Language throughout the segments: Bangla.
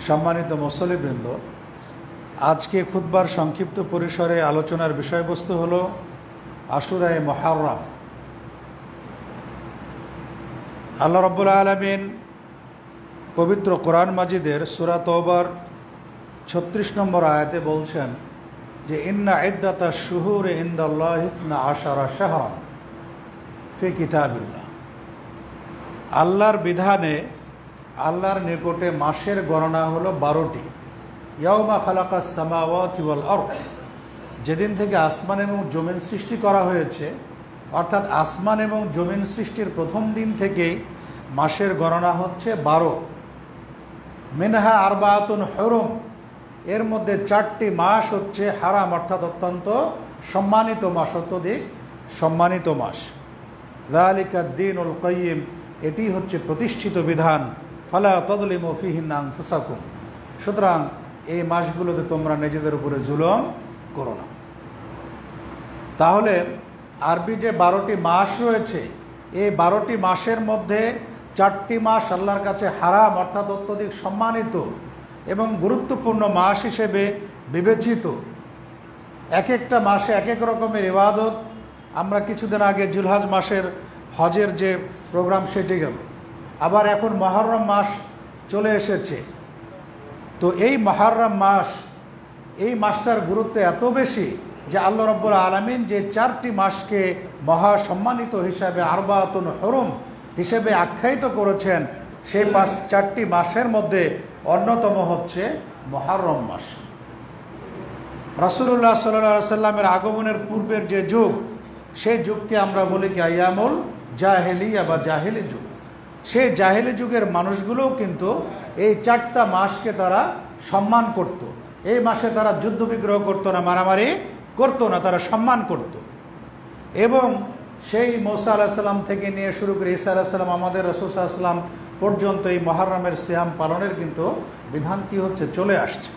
সম্মানিত মুসল্লিবৃন্দ, আজকে খুতবার সংক্ষিপ্ত পরিসরে আলোচনার বিষয়বস্তু হলো আশুরায়ে মুহররম। আল্লাহ রাব্বুল আলামিন পবিত্র কোরআন মাজিদের সূরা তওবার ৩৬ নম্বর আয়াতে বলছেন যে ইন্না ইদ্দাতাশ শুহুরি ইনদাল্লাহি 12 শাহরান ফি কিতাবিল্লাহ। আল্লাহর বিধানে, আল্লাহর নিকটে মাসের গণনা হলো 12টি। ইয়াউমা খালাকাস সামাওয়াতি ওয়াল আরদ, যেদিন থেকে আসমান এবং জমিন সৃষ্টি করা হয়েছে, অর্থাৎ আসমান এবং জমিন সৃষ্টির প্রথম দিন থেকেই মাসের গণনা হচ্ছে 12। মিনহা আরবাআতুন হুরুম, এর মধ্যে 4টি মাস হচ্ছে হারাম, অর্থাৎ অত্যন্ত সম্মানিত মাস, অত্যধিক সম্মানিত মাস। যালিকাদ দীনুল কাইয়্যিম, এটি হচ্ছে প্রতিষ্ঠিত বিধান। ফালা তাযলিমু ফীহিন্না আনফুসাকুম, সুতরাং এই মাসগুলোতে তোমরা নিজেদের উপরে জুলুম করো না। তাহলে আরবি যে 12টি মাস রয়েছে, এই 12টি মাসের মধ্যে 4টি মাস আল্লাহর কাছে হারাম, অর্থাৎ অত্যধিক সম্মানিত এবং গুরুত্বপূর্ণ মাস হিসেবে বিবেচিত। এক একটা মাসে এক এক রকমের ইবাদত। আমরা কিছুদিন আগে জিলহজ মাসের হজের যে প্রোগ্রাম সেটে গেল, আবার এখন মুহররম মাস চলে এসেছে। তো এই মুহররম মাস, এই মাসটার গুরুত্ব এত বেশি যে আল্লাহ রাব্বুল আলামিন যে 4টি মাসকে মহা সম্মানিত হিসাবে আরবাআতুন হুরুম হিসেবে আখ্যায়িত করেছেন, সেই 4টি মাসের মধ্যে অন্যতম হচ্ছে মুহররম মাস। রাসূলুল্লাহ সাল্লাল্লাহু আলাইহি সাল্লামের আগমনের পূর্বের যে যুগ, সেই যুগকে আমরা বলি কি আইয়ামুল জাহেলিয়া বা জাহেলি যুগ। সেই জাহেলি যুগের মানুষগুলোও কিন্তু এই 4টা মাসকে তারা সম্মান করত। এই মাসে তারা যুদ্ধ বিগ্রহ করতো না, মারামারি করতো না, তারা সম্মান করত। এবং সেই মূসা আলাইহিস সালাম থেকে নিয়ে শুরু করে ঈসা আলাইহিস সালাম, আমাদের রাসূল সাল্লাল্লাহু আলাইহি ওয়াসাল্লাম পর্যন্ত এই মুহররমের সিয়াম পালনের কিন্তু বিধান কি হচ্ছে, চলে আসছে।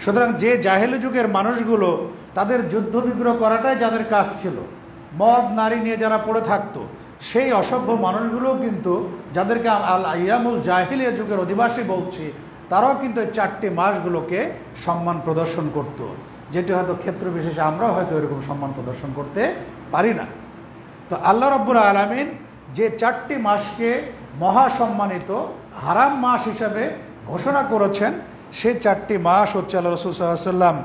সুতরাং যে জাহেলি যুগের মানুষগুলো, তাদের যুদ্ধ বিগ্রহ করাটাই যাদের কাজ ছিল, মদ নারী নিয়ে যারা পড়ে থাকতো, সেই অসভ্য মানুষগুলোও কিন্তু, যাদেরকে আল আইয়ামুল জাহিলিয়া যুগের অধিবাসী বলছি, তারাও কিন্তু এই 4টি মাসগুলোকে সম্মান প্রদর্শন করত, যেটি হয়তো ক্ষেত্র বিশেষে আমরাও হয়তো এরকম সম্মান প্রদর্শন করতে পারি না। তো আল্লাহ রাব্বুল আলামিন যে 4টি মাসকে মহাসম্মানিত হারাম মাস হিসাবে ঘোষণা করেছেন, সেই 4টি মাস হচ্ছে আল্লাহ রাসূল সাল্লাল্লাহু আলাইহি ওয়াসাল্লাম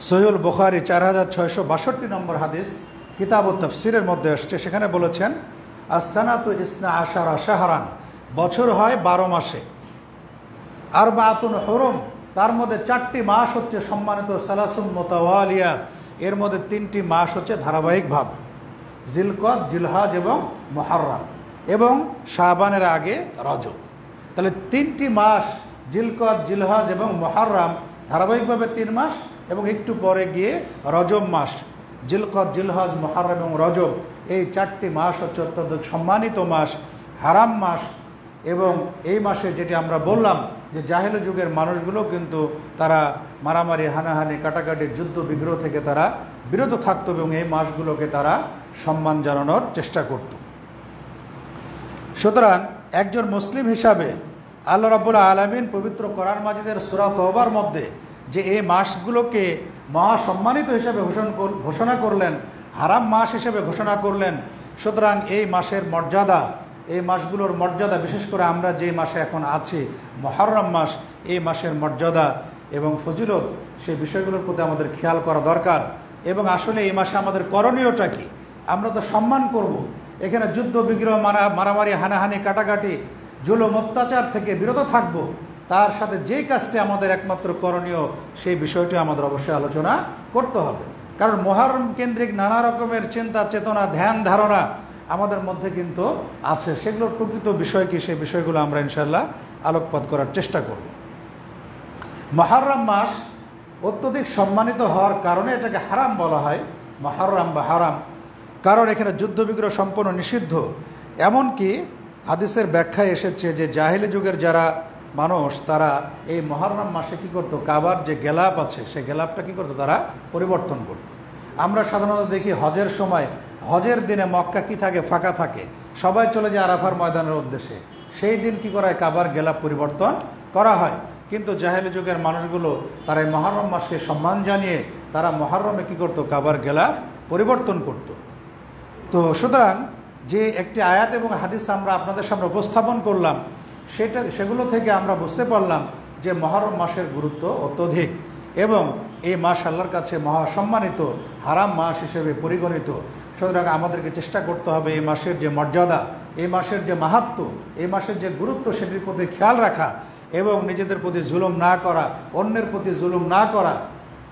সহিহুল বুখারী 4662 নম্বর হাদিস কিতাবুত তাফসিরের মধ্যে আসছে। সেখানে বলেছেন আস-সানাতু ইসনা আশারা শাহরান, বছর হয় 12 মাসে। আরবাআতুন হুরুম, তার মধ্যে 4টি মাস হচ্ছে সম্মানিত। সালাসুন মুতাওয়ালিয়াত, এর মধ্যে 3টি মাস হচ্ছে ধারাবাহিকভাবে, জিলকদ, জিলহজ এবং মুহররম, এবং শাবানের আগে রজব। তাহলে 3টি মাস, জিলকদ, জিলহজ এবং মুহররম, ধারাবাহিকভাবে 3 মাস, এবং একটু পরে গিয়ে রজব মাস। জিলকদ, জিলহজ, মুহররম এবং রজব, এই 4টি মাস হচ্ছে অত্যধিক সম্মানিত মাস, হারাম মাস। এবং এই মাসে যেটি আমরা বললাম যে জাহেলি যুগের মানুষগুলো কিন্তু তারা মারামারি, হানাহানি, কাটাকাটি, যুদ্ধ বিগ্রহ থেকে তারা বিরত থাকতো এবং এই মাসগুলোকে তারা সম্মান জানানোর চেষ্টা করত। সুতরাং একজন মুসলিম হিসাবে আল্লাহ রাব্বুল আলামিন পবিত্র কোরআন মাজিদের সূরা তওবার মধ্যে যে এই মাসগুলোকে মহাসম্মানিত হিসাবে ঘোষণা করলেন, হারাম মাস হিসেবে ঘোষণা করলেন, সুতরাং এই মাসের মর্যাদা, এই মাসগুলোর মর্যাদা, বিশেষ করে আমরা যে মাসে এখন আছি মুহররম মাস, এই মাসের মর্যাদা এবং ফজিলত, সেই বিষয়গুলোর প্রতি আমাদের খেয়াল করা দরকার। এবং আসলে এই মাসে আমাদের করণীয়টা কি? আমরা তো সম্মান করব, এখানে যুদ্ধ বিগ্রহ, মারামারি, হানাহানি, কাটাকাটি, জুলুম, অত্যাচার থেকে বিরত থাকব। তার সাথে যেই কাজটি আমাদের একমাত্র করণীয়, সেই বিষয়টি আমাদের অবশ্যই আলোচনা করতে হবে। কারণ মুহররম কেন্দ্রিক নানা রকমের চিন্তা, চেতনা, ধ্যান, ধারণা আমাদের মধ্যে কিন্তু আছে। সেগুলোর প্রকৃত বিষয় কি, সেই বিষয়গুলো আমরা ইনশাআল্লাহ আলোকপাত করার চেষ্টা করব। মুহররম মাস অত্যধিক সম্মানিত হওয়ার কারণে এটাকে হারাম বলা হয়, মুহররম বা হারাম, কারণ এখানে যুদ্ধ বিগ্রহ সম্পূর্ণ নিষিদ্ধ। এমনকি হাদিসের ব্যাখ্যায় এসেছে যে জাহেলি যুগের যারা মানুষ, তারা এই মুহররম মাসে কী করতো, কাবার যে গেলাপ আছে, সেই গেলাপটা কী করতো, তারা পরিবর্তন করত। আমরা সাধারণত দেখি হজের সময়, হজের দিনে মক্কা কি থাকে, ফাঁকা থাকে, সবাই চলে যায় আরাফার ময়দানের উদ্দেশ্যে। সেই দিন কি করা হয়, কাবার গেলাপ পরিবর্তন করা হয়। কিন্তু জাহেলি যুগের মানুষগুলো তারা এই মহরম মাসকে সম্মান জানিয়ে তারা মহরমে কী করতো, কাবার গেলাফ পরিবর্তন করত। তো সুতরাং যে একটি আয়াত এবং হাদিস আমরা আপনাদের সামনে উপস্থাপন করলাম, সেগুলো থেকে আমরা বুঝতে পারলাম যে মহরম মাসের গুরুত্ব অত্যধিক এবং এই মাস আল্লাহর কাছে মহাসম্মানিত হারাম মাস হিসেবে পরিগণিত। সুতরাং আমাদেরকে চেষ্টা করতে হবে এই মাসের যে মর্যাদা, এই মাসের যে মাহাত্ম্য, এই মাসের যে গুরুত্ব, সেটির প্রতি খেয়াল রাখা এবং নিজেদের প্রতি জুলুম না করা, অন্যের প্রতি জুলুম না করা,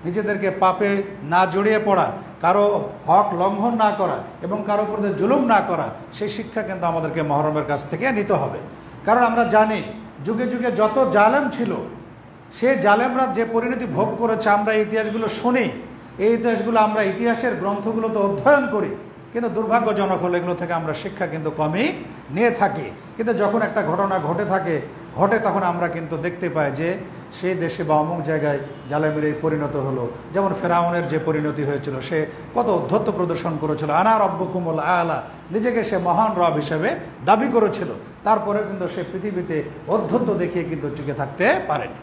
নিজেদেরকে পাপে না জড়িয়ে পড়া, কারো হক লঙ্ঘন না করা এবং কারো প্রতি জুলুম না করা, সেই শিক্ষা কিন্তু আমাদেরকে মহরমের কাছ থেকে নিতে হবে। কারণ আমরা জানি যুগে যুগে যত জালেম ছিল, সে জালেমরা যে পরিণতি ভোগ করেছে আমরা এই ইতিহাসগুলো শুনি, এই ইতিহাসগুলো আমরা ইতিহাসের গ্রন্থগুলোতে অধ্যয়ন করি, কিন্তু দুর্ভাগ্যজনক হলো এগুলো থেকে আমরা শিক্ষা কিন্তু কমই নিয়ে থাকি। কিন্তু যখন একটা ঘটনা ঘটে তখন আমরা কিন্তু দেখতে পাই যে সেই দেশে বা অমুক জায়গায় জালেমের এই পরিণত হলো। যেমন ফেরাউনের যে পরিণতি হয়েছিল, সে কত অধ্যত্ত প্রদর্শন করেছিল, আনা রব্বুকুমুল আলা, নিজেকে সে মহান রব হিসেবে দাবি করেছিল। তারপরে কিন্তু সে পৃথিবীতে অধ্যত্ত দেখিয়ে কিন্তু টিকে থাকতে পারেনি।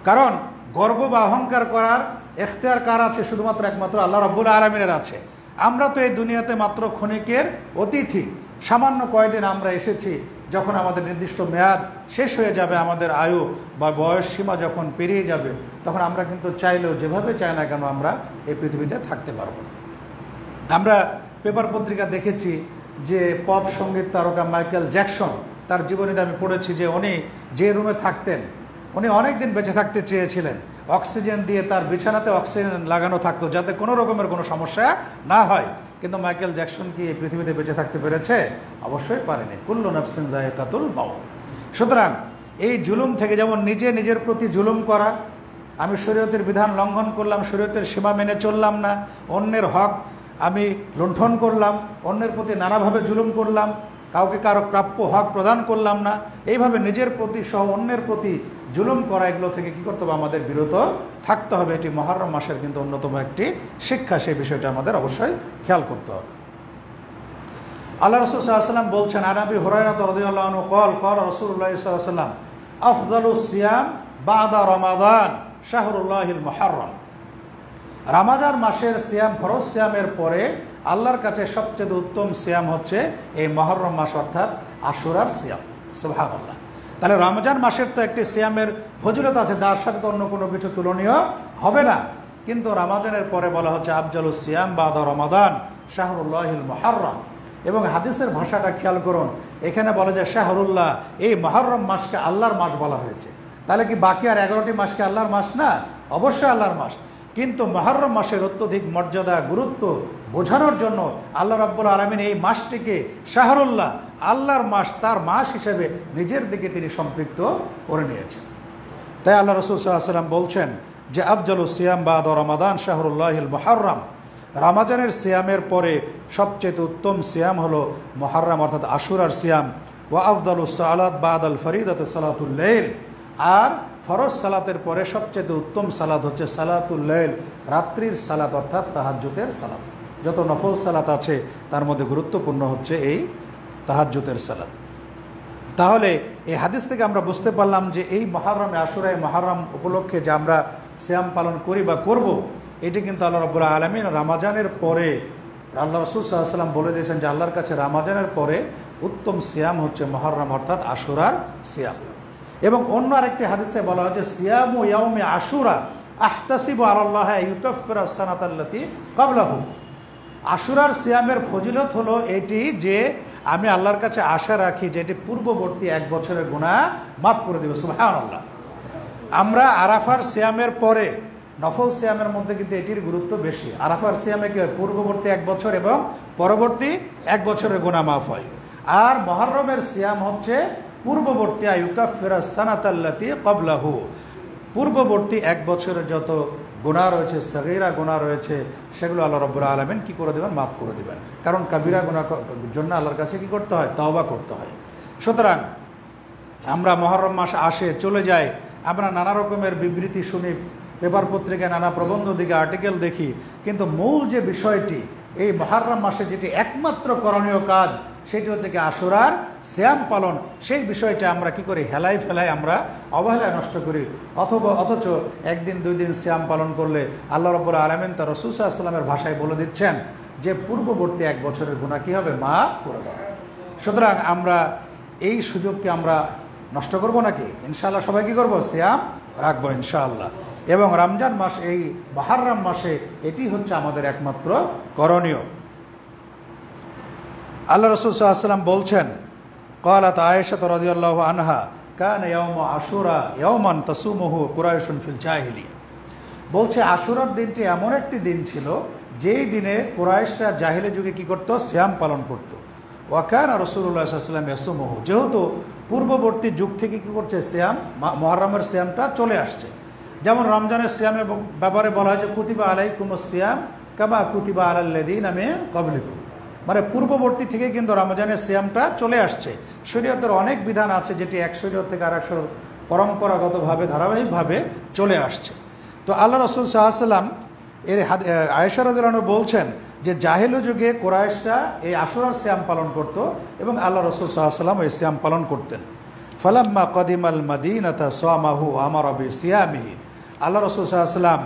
কারণ গর্ব বা অহংকার করার এখতিয়ার কার আছে? শুধুমাত্র একমাত্র আল্লাহ রাব্বুল আলামিনের আছে। আমরা তো এই দুনিয়াতে মাত্র ক্ষণিকের অতিথি, সামান্য কয়েকদিন আমরা এসেছি। যখন আমাদের নির্দিষ্ট মেয়াদ শেষ হয়ে যাবে, আমাদের আয়ু বা বয়স সীমা যখন পেরিয়ে যাবে, তখন আমরা কিন্তু চাইলেও যেভাবে চাই না কেন আমরা এই পৃথিবীতে থাকতে পারবো না। আমরা পেপার পত্রিকা দেখেছি যে পপ সঙ্গীত তারকা মাইকেল জ্যাকসন, তার জীবনীতে আমি পড়েছি যে উনি যে রুমে থাকতেন, উনি অনেক দিন বেঁচে থাকতে চেয়েছিলেন। অক্সিজেন দিয়ে তার বিছানাতে অক্সিজেন লাগানো থাকতো যাতে কোনো রকমের কোনো সমস্যা না হয়। কিন্তু মাইকেল জ্যাকসন কি এই পৃথিবীতে বেঁচে থাকতে পেরেছে? অবশ্যই পারেনি। কুল্লু নাফসিন যায়কাতুল মাউত। সুতরাং এই জুলুম থেকে, যেমন নিজের প্রতি জুলুম করা, আমি শরীয়তের বিধান লঙ্ঘন করলাম, শরীয়তের সীমা মেনে চললাম না, অন্যের হক আমি লুণ্ঠন করলাম, অন্যের প্রতি নানাভাবে জুলুম করলাম, কাউকে কারো প্রাপ্য হক প্রদান করলাম না, এইভাবে নিজের প্রতি সহ অন্যের প্রতি জুলুম করা, এগুলো থেকে কী করতে হবে? আমাদের বিরত থাকতে হবে। এটি মহরম মাসের কিন্তু অন্যতম একটি শিক্ষা, সেই বিষয়টা আমাদের অবশ্যই খেয়াল করতে হবে। আল্লাহ রাসূল সাল্লাল্লাহু আলাইহি ওয়াসাল্লাম বলছেন, আন আবি হুরায়রা রাদিয়াল্লাহু আনহু ক্বাল ক্বালা রাসূলুল্লাহ সাল্লাল্লাহু আলাইহি ওয়াসাল্লাম আফযালুস সিয়াম বা'দা রমাদান শাহরুল্লাহিল মুহাররম। রমাদান মাসের সিয়াম, ফরজ সিয়ামের পরে আল্লাহর কাছে সবচেয়ে উত্তম সিয়াম হচ্ছে এই মহরম মাস, অর্থাৎ আশুরার সিয়াম। সুবহানাল্লাহ। তাহলে রমজান মাসের তো একটি সিয়ামের ফজিলত আছে, তার সাথে তো অন্য কোনো কিছু তুলনীয় হবে না। কিন্তু রমজানের পরে বলা হচ্ছে আফজালুস সিয়াম বা'দা রমাদান শাহরুল্লাহিল মুহাররম। এবং হাদিসের ভাষাটা খেয়াল করুন, এখানে বলা যায় শাহরুল্লাহ, এই মহরম মাসকে আল্লাহর মাস বলা হয়েছে। তাহলে কি বাকি আর 11টি মাসকে আল্লাহর মাস না? অবশ্যই আল্লাহর মাস। কিন্তু মহরম মাসের অত্যধিক মর্যাদা, গুরুত্ব বোঝানোর জন্য আল্লাহ রাব্বুল আলামিন এই মাসটিকে শাহরুল্লাহ, আল্লাহর মাস, তার মাস হিসেবে নিজের দিকে তিনি সম্পৃক্ত করে নিয়েছেন। তাই আল্লাহ রাসূল সাল্লাল্লাহু আলাইহি ওয়াসাল্লাম বলছেন যে আফজালুস সিয়াম বা'দা রমাদান শাহরুল্লাহিল মুহাররম। রমজানের সিয়ামের পরে সবচেয়ে উত্তম সিয়াম হলো মুহাররম, অর্থাৎ আশুরার সিয়াম। ওয়া আফদালুস সালাত বা'দাল ফরিদাতি সালাতুল লাইল। আর ফরজ সালাতের পরে সবচেয়ে উত্তম সালাত হচ্ছে সালাতুল লাইল, রাত্রির সালাত, অর্থাৎ তাহাজ্জুদের সালাত। যত নফল সালাত আছে তার মধ্যে গুরুত্বপূর্ণ হচ্ছে এই তাহাজ্জুদের সালাত। তাহলে এই হাদিস থেকে আমরা বুঝতে পারলাম যে এই মুহররমে, আশুরায়ে মুহররম উপলক্ষে যে আমরা সিয়াম পালন করি বা করব, এটি কিন্তু আল্লাহ রাব্বুল আলামিন রমজানের পরে, আল্লাহ রাসূল সাল্লাল্লাহু আলাইহি ওয়াসাল্লাম বলে দিয়েছেন যে আল্লাহর কাছে রমজানের পরে উত্তম সিয়াম হচ্ছে মুহররম, অর্থাৎ আশুরার সিয়াম। এবং অন্য আরেকটি হাদিসে বলা হয়েছে সিয়ামু ইয়াউমি আশুরা আহতাসিবু আলাল্লাহি আইয়ুকাফিরা সানাতাল্লাতী ক্বাবলাহু। আশুরার সিয়ামের ফজিলত হলো এটি যে আমি আল্লাহর কাছে আশা রাখি যে এটি পূর্ববর্তী 1 বছরের গুনাহ মাফ করে দেবে। সুবহানাল্লাহ। আমরা আরাফার সিয়ামের পরে, নফল সিয়ামের মধ্যে কিন্তু এটির গুরুত্ব বেশি। আরাফার সিয়ামে কি হয়? পূর্ববর্তী 1 বছর এবং পরবর্তী 1 বছরের গুনাহ মাফ হয়। আর মুহররমের সিয়াম হচ্ছে পূর্ববর্তী আইয়ুকাফিরা সানাতাল্লাতী ক্বাবলাহু, পূর্ববর্তী 1 বছরের যত গুনাহ রয়েছে, সগীরা গুনাহ রয়েছে, সেগুলো আল্লাহ রাব্বুল আলামিন কি করে দেবেন? মাফ করে দেবেন। কারণ কাবিরা গুনাহর জন্য আল্লাহর কাছে কি করতে হয়? তওবা করতে হয়। সুতরাং আমরা মহরম মাস আসে চলে যায়, আমরা নানা রকমের বিবৃতি শুনি, পেপার পত্রিকায় নানা প্রবন্ধ দিকে আর্টিকেল দেখি, কিন্তু মূল যে বিষয়টি, এই মহরম মাসে যেটি একমাত্র করণীয় কাজ, সেটি হচ্ছে কি আশুরার সিয়াম পালন। সেই বিষয়টা আমরা কি করি, হেলাই ফেলাই আমরা অবহেলায় নষ্ট করি। অথচ একদিন দুই দিন সিয়াম পালন করলে আল্লাহ রাব্বুল আলামিন তার রাসূল সাল্লাল্লাহু আলাইহি ওয়াসাল্লামের ভাষায় বলে দিচ্ছেন যে পূর্ববর্তী 1 বছরের গুনাহ কি হবে, মাফ করে দেওয়া। সুতরাং আমরা এই সুযোগকে আমরা নষ্ট করব নাকি? ইনশাআল্লাহ সবাই কি করবো, সিয়াম রাখবো ইনশাআল্লাহ। এবং রমজান মাস, এই মুহররম মাসে এটি হচ্ছে আমাদের একমাত্র করণীয়। আল্লাহ রাসূল সাল্লাল্লাহু আলাইহি ওয়াসাল্লাম বলছেন, ক্বালাত আয়েশা রাদিয়াল্লাহু আনহা কানা ইয়াউমু আশুরা ইয়াওমান তাসুমুহু কুরাইশুন ফিল জাহিলিয়া। বলছে আশুরার দিনটি এমন একটি দিন ছিল যেই দিনে কুরাইশরা জাহিলি যুগে কি করত, সিয়াম পালন করত। ওয়া কানা রাসূলুল্লাহ সাল্লাল্লাহু আলাইহি ওয়াসাল্লাম ইয়াসুমুহু, যেহেতু পূর্ববর্তী যুগ থেকে কি করছে, সিয়াম, মুহররমের সিয়ামটা চলে আসছে। যেমন রমজানের সিয়ামের ব্যাপারে বলা হয় যে কুতিবা আলাইকুমুস সিয়াম কামা কুতিবা আলাল্লাযীনা মিন ক্বাবলিকুম, মানে পূর্ববর্তী থেকে কিন্তু রমজানের সিয়ামটা চলে আসছে। শরীয়তের অনেক বিধান আছে যেটি এক শরীয়ত থেকে আরেক শরীয়ত পরম্পরাগতভাবে ধারাবাহিকভাবে চলে আসছে। তো আল্লাহ রাসূল সাল্লাল্লাহু আলাইহি ওয়াসাল্লাম এর আয়েশা রাদিয়াল্লাহু আনহা বলছেন যে জাহেলি যুগে কুরাইশরা এই আশুরার সিয়াম পালন করত এবং আল্লাহ রাসূল সাল্লাল্লাহু আলাইহি ওয়াসাল্লাম এই সিয়াম পালন করতেন। ফালাম্মা কদিমাল মাদিনাতা সামাহু আমারা বিসিয়ামিহি, আল্লাহ রাসূল সাল্লাল্লাহু আলাইহি ওয়াসাল্লাম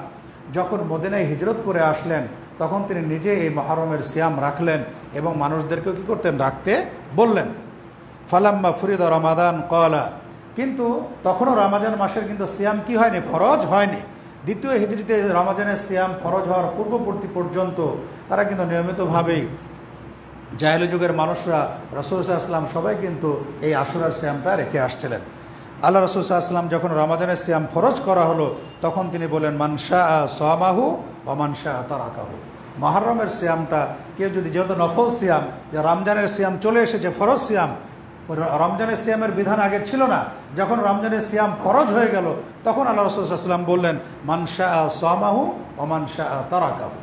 যখন মদিনায় হিজরত করে আসলেন তখন তিনি নিজে এই মুহররমের সিয়াম রাখলেন এবং মানুষদেরকেও কি করতেন, রাখতে বললেন। ফালাম্মা ফুরিদা রমাদান ক্বালা, কিন্তু তখনও রমজান মাসের কিন্তু সিয়াম কি হয়নি, ফরজ হয়নি। দ্বিতীয় হিজরিতে রমজানের সিয়াম ফরজ হওয়ার পূর্ববর্তী পর্যন্ত তারা কিন্তু নিয়মিতভাবেই জাহেলি যুগের মানুষরা, রাসূল সাল্লাল্লাহু আলাইহি ওয়াসাল্লাম সবাই কিন্তু এই আশুরার সিয়ামটা রেখে আসছিলেন। আল্লাহ রাসূল সাল্লাল্লাহু আলাইহি ওয়াসাল্লাম যখন রমজানের সিয়াম ফরজ করা হলো তখন তিনি বলেন, মান শাআ সামাহু ওয়া মান শাআ তারাকাহু। মুহররমের সিয়ামটা কেউ যদি, যেহেতু নফল সিয়াম, যে রমজানের সিয়াম চলে এসেছে, ফরজ সিয়াম, রমজানের সিয়ামের বিধান আগে ছিল না, যখন রমজানের সিয়াম ফরজ হয়ে গেল তখন আল্লাহ রাসূল সাল্লাল্লাহু আলাইহি ওয়াসাল্লাম বললেন, মান শাআ সামাহু ওয়া মান শাআ তারাকাহু।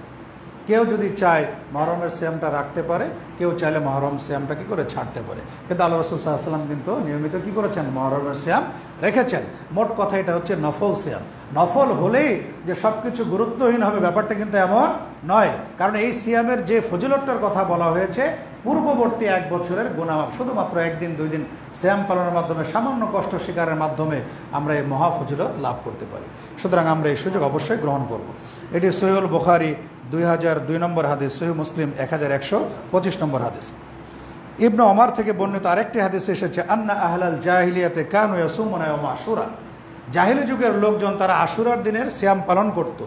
কেউ যদি চায় মুহররমের সিয়ামটা রাখতে পারে, কেউ চাইলে মুহররম সিয়ামটা কি করে ছাড়তে পারে। কিন্তু আল্লাহ রাসূল সাল্লাল্লাহু আলাইহি ওয়াসাল্লাম কিন্তু নিয়মিত কি করেছেন, মুহররমের সিয়াম রেখেছেন। মোট কথা এটা হচ্ছে নফল সিয়াম। নফল হলেই যে সব কিছু গুরুত্বহীন হবে ব্যাপারটা কিন্তু এমন নয়, কারণ এই সিয়ামের যে ফজিলতটার কথা বলা হয়েছে, পূর্ববর্তী 1 বছরের গুনাহ মাফ, শুধুমাত্র একদিন দুই দিন সিয়াম পালনের মাধ্যমে, সামান্য কষ্ট স্বীকারের মাধ্যমে আমরা এই মহা ফজিলত লাভ করতে পারি। সুতরাং আমরা এই সুযোগ অবশ্যই গ্রহণ করব। এটি সহিহুল বুখারী 2002 নম্বর হাদিস, সহিহ মুসলিম 1125 নম্বর হাদিস। ইবনে ওমর থেকে বর্ণিত আরেকটি হাদিসে এসেছে, আন্না আহলাল জাহিলিয়াতে কানু ইয়াসুমুনা ইয়াওমা আশুরা, জাহিলি যুগের লোকজন তারা আশুরার দিনের সিয়াম পালন করত।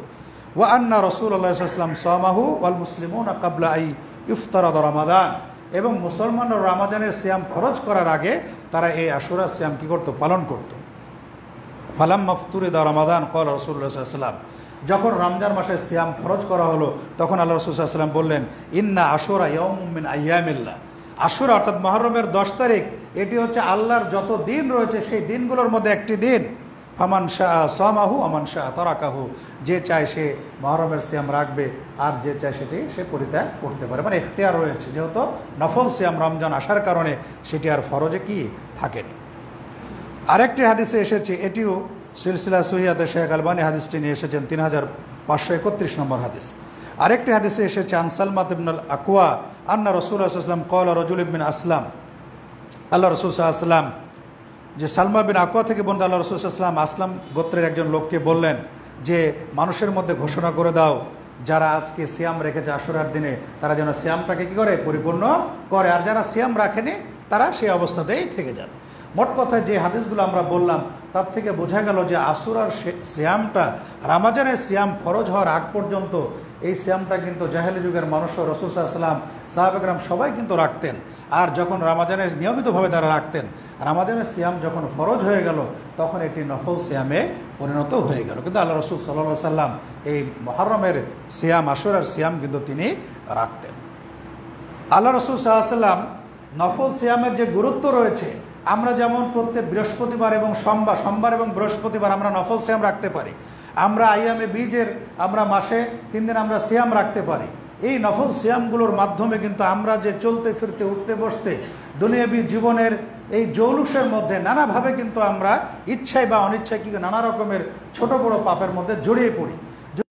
ওয়া আন্না রাসূলুল্লাহ সাল্লাল্লাহু আলাইহি ওয়াসাল্লাম সামাহু ওয়াল মুসলিমুনা ক্বাবলা আই ইফতারাদ রমাদান, এবং মুসলমানরা রমজানের সিয়াম ফরজ করার আগে তারা এই আশুরা সিয়াম কি করত, পালন করত। ফালাম্মা ফুরিদা রমাদান ক্বালা রাসূলুল্লাহ সাল্লাল্লাহু আলাইহি ওয়াসাল্লাম, যখন রমজান মাসে সিয়াম ফরজ করা হলো তখন আল্লাহ রাসূল সাল্লাল্লাহু আলাইহি ওয়াসাল্লাম বললেন, ইন্না আশুরা ইয়াউমুম মিন আইয়ামিল্লাহ, আশুরা অর্থাৎ মুহররমের 10 তারিখ, এটি হচ্ছে আল্লাহর যত দিন রয়েছে সেই দিনগুলোর মধ্যে একটি দিন। ফামান শাআ সামাহু ওয়া মান শাআ তারাকাহু, যে চায় সে মুহররমের সিয়াম রাখবে আর যে চায় সেটি সে পরিত্যাগ করতে পারে, মানে ইখতিয়ার রয়েছে। যেহেতু নফল সিয়াম রমজান আসার কারণে সেটি আর ফরজে কি থাকেনি। আরেকটি হাদিসে এসেছে, এটিও সিলসিলা সহিহাতে শেখ আলবানী হাদিসটি নিয়ে এসেছেন 3531 নম্বর হাদিস। আরেকটি হাদিসে এসেছে, আন সালমাত ইবনুল আকওয়া আন্না রাসূলুল্লাহ সাল্লাল্লাহু আলাইহি ওয়াসাল্লাম ক্বালা রাজুল ইবনে আসলাম, আল্লাহ রাসূল সাল্লাল্লাহু আলাইহি ওয়াসাল্লাম, যে সালমা বিন আকওয়া থেকে বর্ণিত, আল্লাহ রাসূল সাল্লাল্লাহু আলাইহি ওয়াসাল্লাম আসলাম গোত্রের একজন লোককে বললেন যে মানুষের মধ্যে ঘোষণা করে দাও যারা আজকে সিয়াম রেখেছে আশুরার দিনে তারা যেন সিয়ামটাকে কি করে, পরিপূর্ণ করে, আর যারা সিয়াম রাখেনি তারা সেই অবস্থাতেই থেকে যান। মোট কথা যে হাদিসগুলো আমরা বললাম তার থেকে বোঝা গেল যে আশুরার সিয়ামটা, রমজানের সিয়াম ফরজ হওয়ার আগ পর্যন্ত এই সিয়ামটা কিন্তু জাহেলি যুগের মানুষও, রাসূল সাল্লাল্লাহু আলাইহি ওয়াসাল্লাম, সাহাবায়ে কেরাম সবাই কিন্তু রাখতেন। আর যখন রমজানের নিয়মিতভাবে তারা রাখতেন, রমজানের সিয়াম যখন ফরজ হয়ে গেল তখন এটি নফল সিয়ামে পরিণত হয়ে গেল। কিন্তু আল্লাহ রাসূল সাল্লাল্লাহু আলাইহি ওয়াসাল্লাম এই মুহররমের সিয়াম, আশুরার সিয়াম কিন্তু তিনি রাখতেন। আল্লাহ রাসূল সাল্লাল্লাহু আলাইহি ওয়াসাল্লাম নফল সিয়ামের যে গুরুত্ব রয়েছে, আমরা যেমন প্রত্যেক বৃহস্পতিবার এবং সোমবার এবং বৃহস্পতিবার আমরা নফল সিয়াম রাখতে পারি, আমরা আইয়ামে বীজের আমরা মাসে 3 দিন আমরা সিয়াম রাখতে পারি। এই নফল সিয়ামগুলোর মাধ্যমে কিন্তু আমরা যে চলতে ফিরতে উঠতে বসতে দুনিয়াবী জীবনের এই জৌলুসের মধ্যে নানাভাবে কিন্তু আমরা ইচ্ছায় বা অনিচ্ছায় কি নানা রকমের ছোট বড় পাপের মধ্যে জড়িয়ে পড়ি।